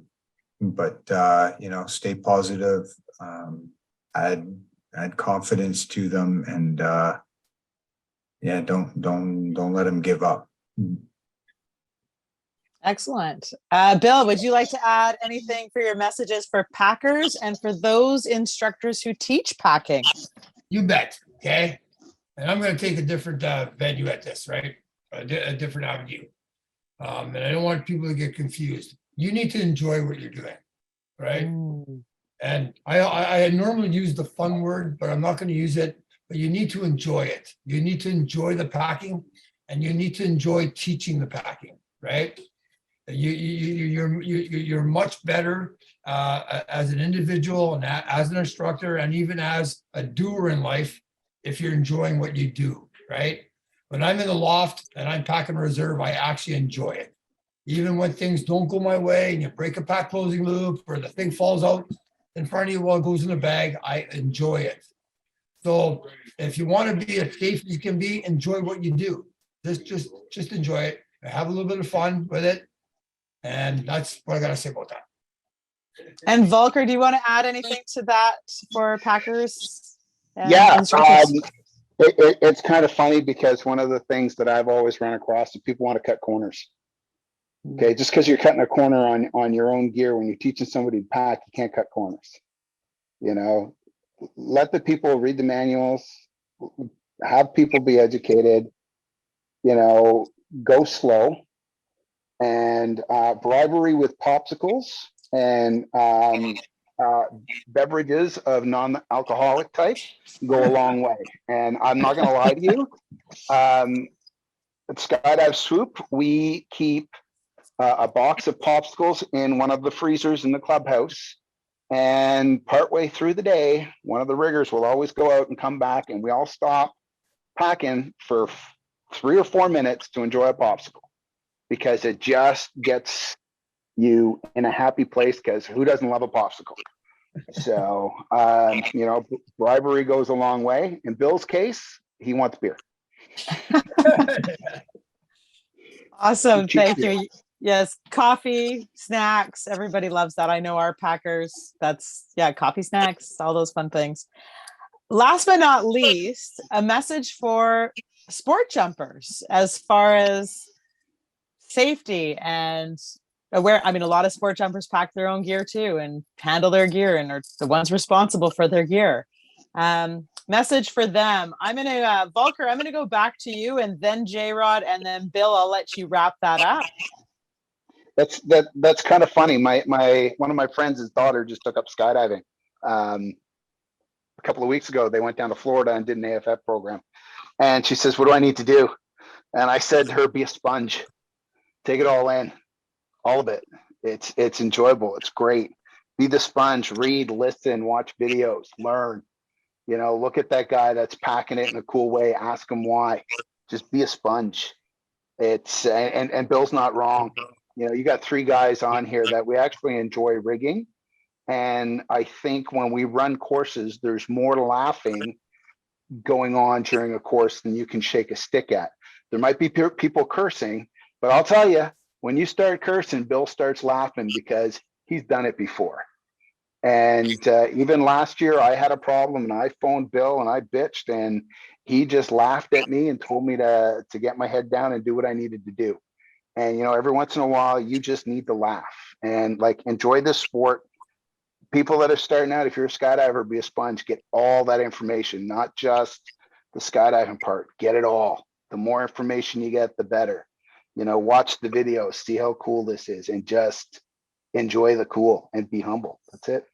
know, stay positive, add confidence to them, and yeah, don't let them give up. Excellent. Bill, would you like to add anything for your messages for packers and for those instructors who teach packing? You bet. Okay. And I'm going to take a different venue at this, right? A different avenue. And I don't want people to get confused. You need to enjoy what you're doing, right? And I normally use the fun word, but I'm not going to use it. But you need to enjoy it. You need to enjoy the packing, and you need to enjoy teaching the packing, right? You're much better as an individual and as an instructor, and even as a doer in life, if you're enjoying what you do, right? When I'm in the loft and I'm packing reserve, I actually enjoy it. Even when things don't go my way and you break a pack closing loop or the thing falls out in front of you while it goes in the bag, I enjoy it. So if you want to be as safe as you can be, enjoy what you do. Just enjoy it. Have a little bit of fun with it. And that's what I got to say about that. And Volker, do you want to add anything to that for packers? Yeah, it's kind of funny because one of the things that I've always run across is people want to cut corners. Okay, just because you're cutting a corner on your own gear when you're teaching somebody to pack, you can't cut corners. You know, let the people read the manuals, have people be educated, you know, go slow. And bribery with popsicles and beverages of non-alcoholic type go a long way. And I'm not going to lie to you. At Skydive Swoop, we keep a box of popsicles in one of the freezers in the clubhouse. And partway through the day, one of the riggers will always go out and come back, and we all stop packing for 3 or 4 minutes to enjoy a popsicle, because it just gets you in a happy place, because who doesn't love a popsicle? So, you know, bribery goes a long way. In Bill's case, he wants beer. Awesome. Thank you. Yes. Coffee, snacks. Everybody loves that. I know our packers. That's, yeah, coffee, snacks, all those fun things. Last but not least, a message for sport jumpers as far as safety and aware. I mean, a lot of sport jumpers pack their own gear too and handle their gear and are the ones responsible for their gear. Message for them. Volker, I'm gonna go back to you, and then J-Rod, and then Bill, I'll let you wrap that up. That's kind of funny. One of my friends, his daughter just took up skydiving. A couple of weeks ago, they went down to Florida and did an AFF program. And she says, "What do I need to do?" And I said to her, "Be a sponge. Take it all in, all of it. It's enjoyable. It's great. Be the sponge. Read, listen, watch videos, learn. You know, look at that guy that's packing it in a cool way. Ask him why. Just be a sponge." It's and Bill's not wrong. You know, you got 3 guys on here that we actually enjoy rigging, and I think when we run courses, there's more laughing going on during a course than you can shake a stick at. There might be people cursing, but I'll tell you, when you start cursing, Bill starts laughing because he's done it before. And even last year, I had a problem, and I phoned Bill and I bitched, and he just laughed at me and told me to get my head down and do what I needed to do. And, you know, every once in a while, you just need to laugh and like enjoy this sport. People that are starting out, if you're a skydiver, be a sponge, get all that information, not just the skydiving part, get it all. The more information you get, the better. You know, watch the videos, see how cool this is, and just enjoy the cool and be humble. That's it.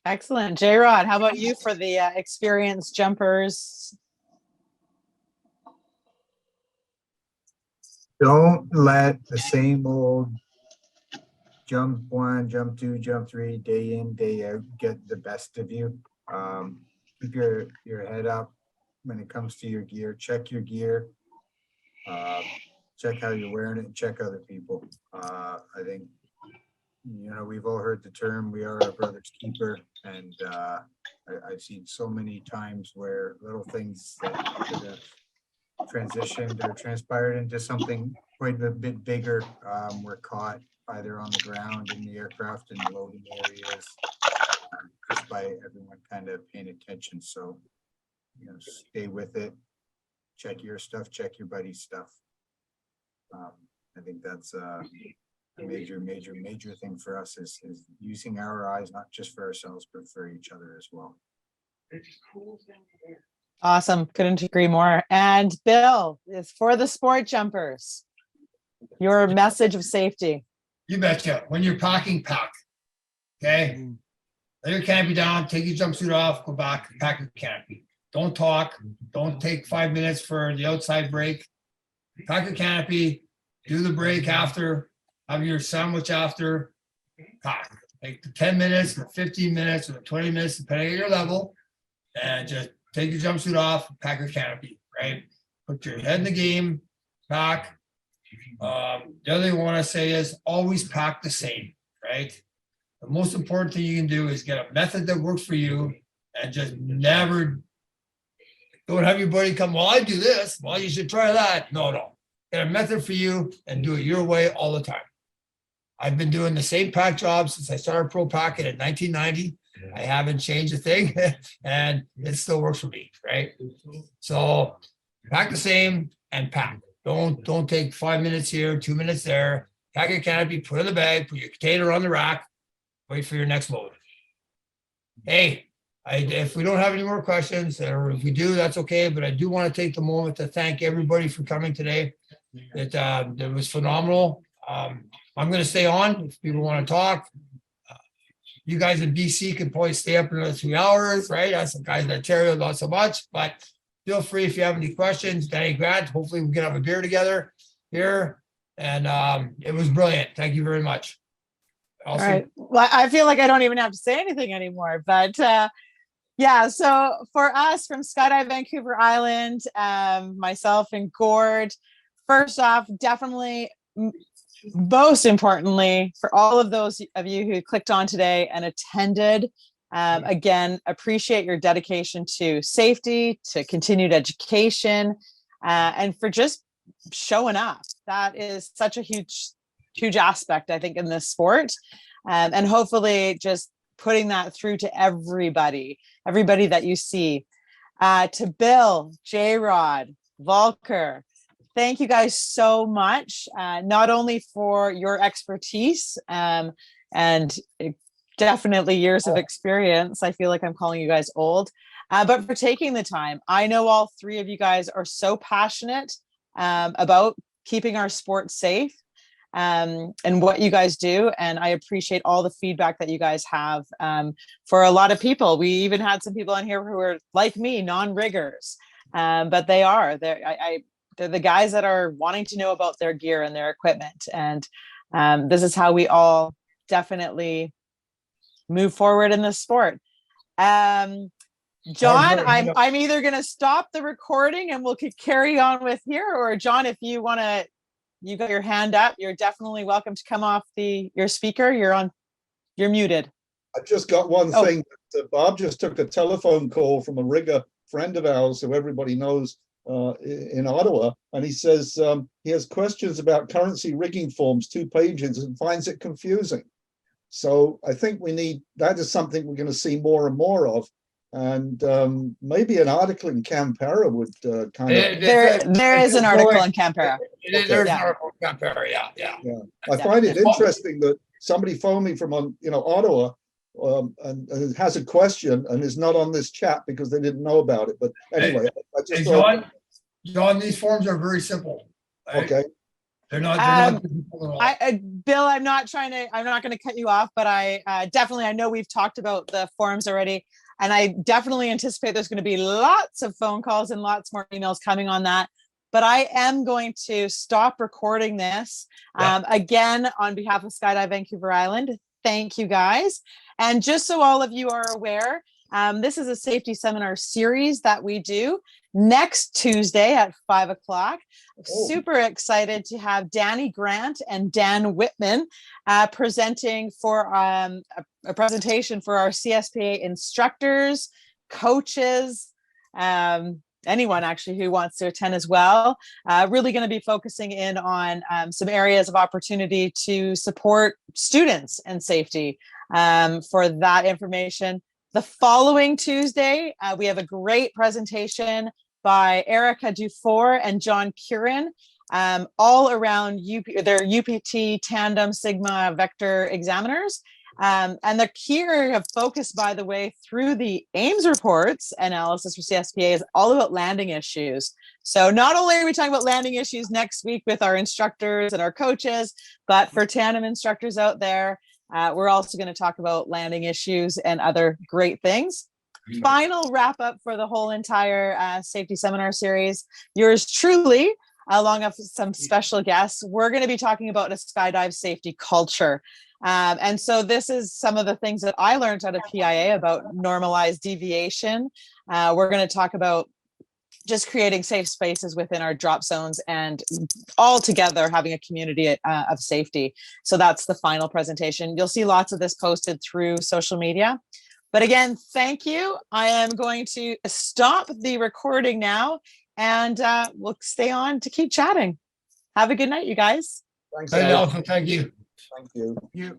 Excellent. J-Rod, how about you for the experienced jumpers? Don't let the same old jump 1, jump 2, jump 3, day in, day out get the best of you. Keep your head up when it comes to your gear. Check your gear. check how you're wearing it and check other people. I think, we've all heard the term, we are our brother's keeper. And I've seen so many times where little things that could have transitioned or transpired into something quite a bit bigger were caught either on the ground, in the aircraft, in loading areas, just by everyone kind of paying attention. So, stay with it, check your stuff, check your buddy's stuff. I think that's a major thing for us is using our eyes, not just for ourselves, but for each other as well. Awesome. Couldn't agree more. And Bill, is for the sport jumpers, your message of safety. You betcha. When you're packing, pack. Okay. Lay your canopy down, take your jumpsuit off, go back, pack your canopy. Don't talk. Don't take 5 minutes for the outside break. Pack your canopy, do the break after, have your sandwich after, pack. Take the 10 minutes, or 15 minutes, or 20 minutes, depending on your level, and just take your jumpsuit off, pack your canopy, right? Put your head in the game, pack. The other thing I want to say is always pack the same, right? The most important thing you can do is get a method that works for you and just never, don't have your buddy come, well, I do this, well, you should try that. No. Get a method for you and do it your way all the time. I've been doing the same pack job since I started pro packing in 1990. I haven't changed a thing and it still works for me, right? So pack the same and pack. Don't take 5 minutes here, 2 minutes there. Pack your canopy, put it in the bag, put your container on the rack, wait for your next load. Hey, if we don't have any more questions, or if we do, that's okay. But I do want to take the moment to thank everybody for coming today. It was phenomenal. I'm going to stay on if people want to talk. You guys in BC can probably stay up another 3 hours, right? That's some guys in Ontario, not so much, but feel free if you have any questions. Danny Grant, hopefully we can have a beer together here. And it was brilliant. Thank you very much. Also, all right. Well, I feel like I don't even have to say anything anymore, but yeah, so for us from Skydive Vancouver Island, myself and Gord, first off, definitely, most importantly, for all of those of you who clicked on today and attended, again, appreciate your dedication to safety, to continued education, and for just showing up. That is such a huge aspect, I think, in this sport. And hopefully just putting that through to everybody that you see. To Bill, J-Rod, Volker, thank you guys so much, not only for your expertise and definitely years of experience. I feel like I'm calling you guys old, but for taking the time. I know all three of you guys are so passionate about keeping our sport safe and what you guys do. And I appreciate all the feedback that you guys have for a lot of people. We even had some people on here who are like me, non-riggers, but they're the guys that are wanting to know about their gear and their equipment. And this is how we all definitely move forward in this sport. John, I'm either going to stop the recording and we'll carry on with here, or John, if you want to, you got your hand up, you're definitely welcome to come off your speaker. You're muted. I just got one thing. Bob just took a telephone call from a rigger friend of ours who everybody knows in Ottawa, and he says he has questions about currency rigging forms, 2 pages, and finds it confusing. So I think that is something we're going to see more and more of. And maybe an article in Campera would kind of. There is an article in Campera. There's an article in Campera. Yeah. I find it interesting that somebody phoned me from Ottawa and has a question and is not on this chat because they didn't know about it. But anyway, I just thought. John, these forms are very simple. Right? Okay. They're not difficult at all. Bill, I'm not going to cut you off, but I know we've talked about the forums already. And I definitely anticipate there's going to be lots of phone calls and lots more emails coming on that. But I am going to stop recording this. Again, on behalf of Skydive Vancouver Island, thank you guys. And just so all of you are aware, this is a safety seminar series that we do. next Tuesday at 5 o'clock. Oh. Super excited to have Danny Grant and Dan Whitman presenting for a presentation for our CSPA instructors, coaches, anyone actually who wants to attend as well. Really going to be focusing in on some areas of opportunity to support students and safety. For that information, the following Tuesday, we have a great presentation by Erica Dufour and John Curran, all around their UPT Tandem Sigma Vector examiners. And the key area of focus, by the way, through the Ames reports analysis for CSPA is all about landing issues. So not only are we talking about landing issues next week with our instructors and our coaches, but for tandem instructors out there, we're also going to talk about landing issues and other great things. Final wrap up for the whole entire safety seminar series. Yours truly, along with some special guests, we're going to be talking about a skydive safety culture. And so this is some of the things that I learned out of PIA about normalized deviation. We're going to talk about just creating safe spaces within our drop zones and all together having a community of safety. So that's the final presentation. You'll see lots of this posted through social media. But again, thank you. I am going to stop the recording now, and we'll stay on to keep chatting. Have a good night, you guys. Thanks, Hey, Alex. Alpha, thank you. Thank you. You.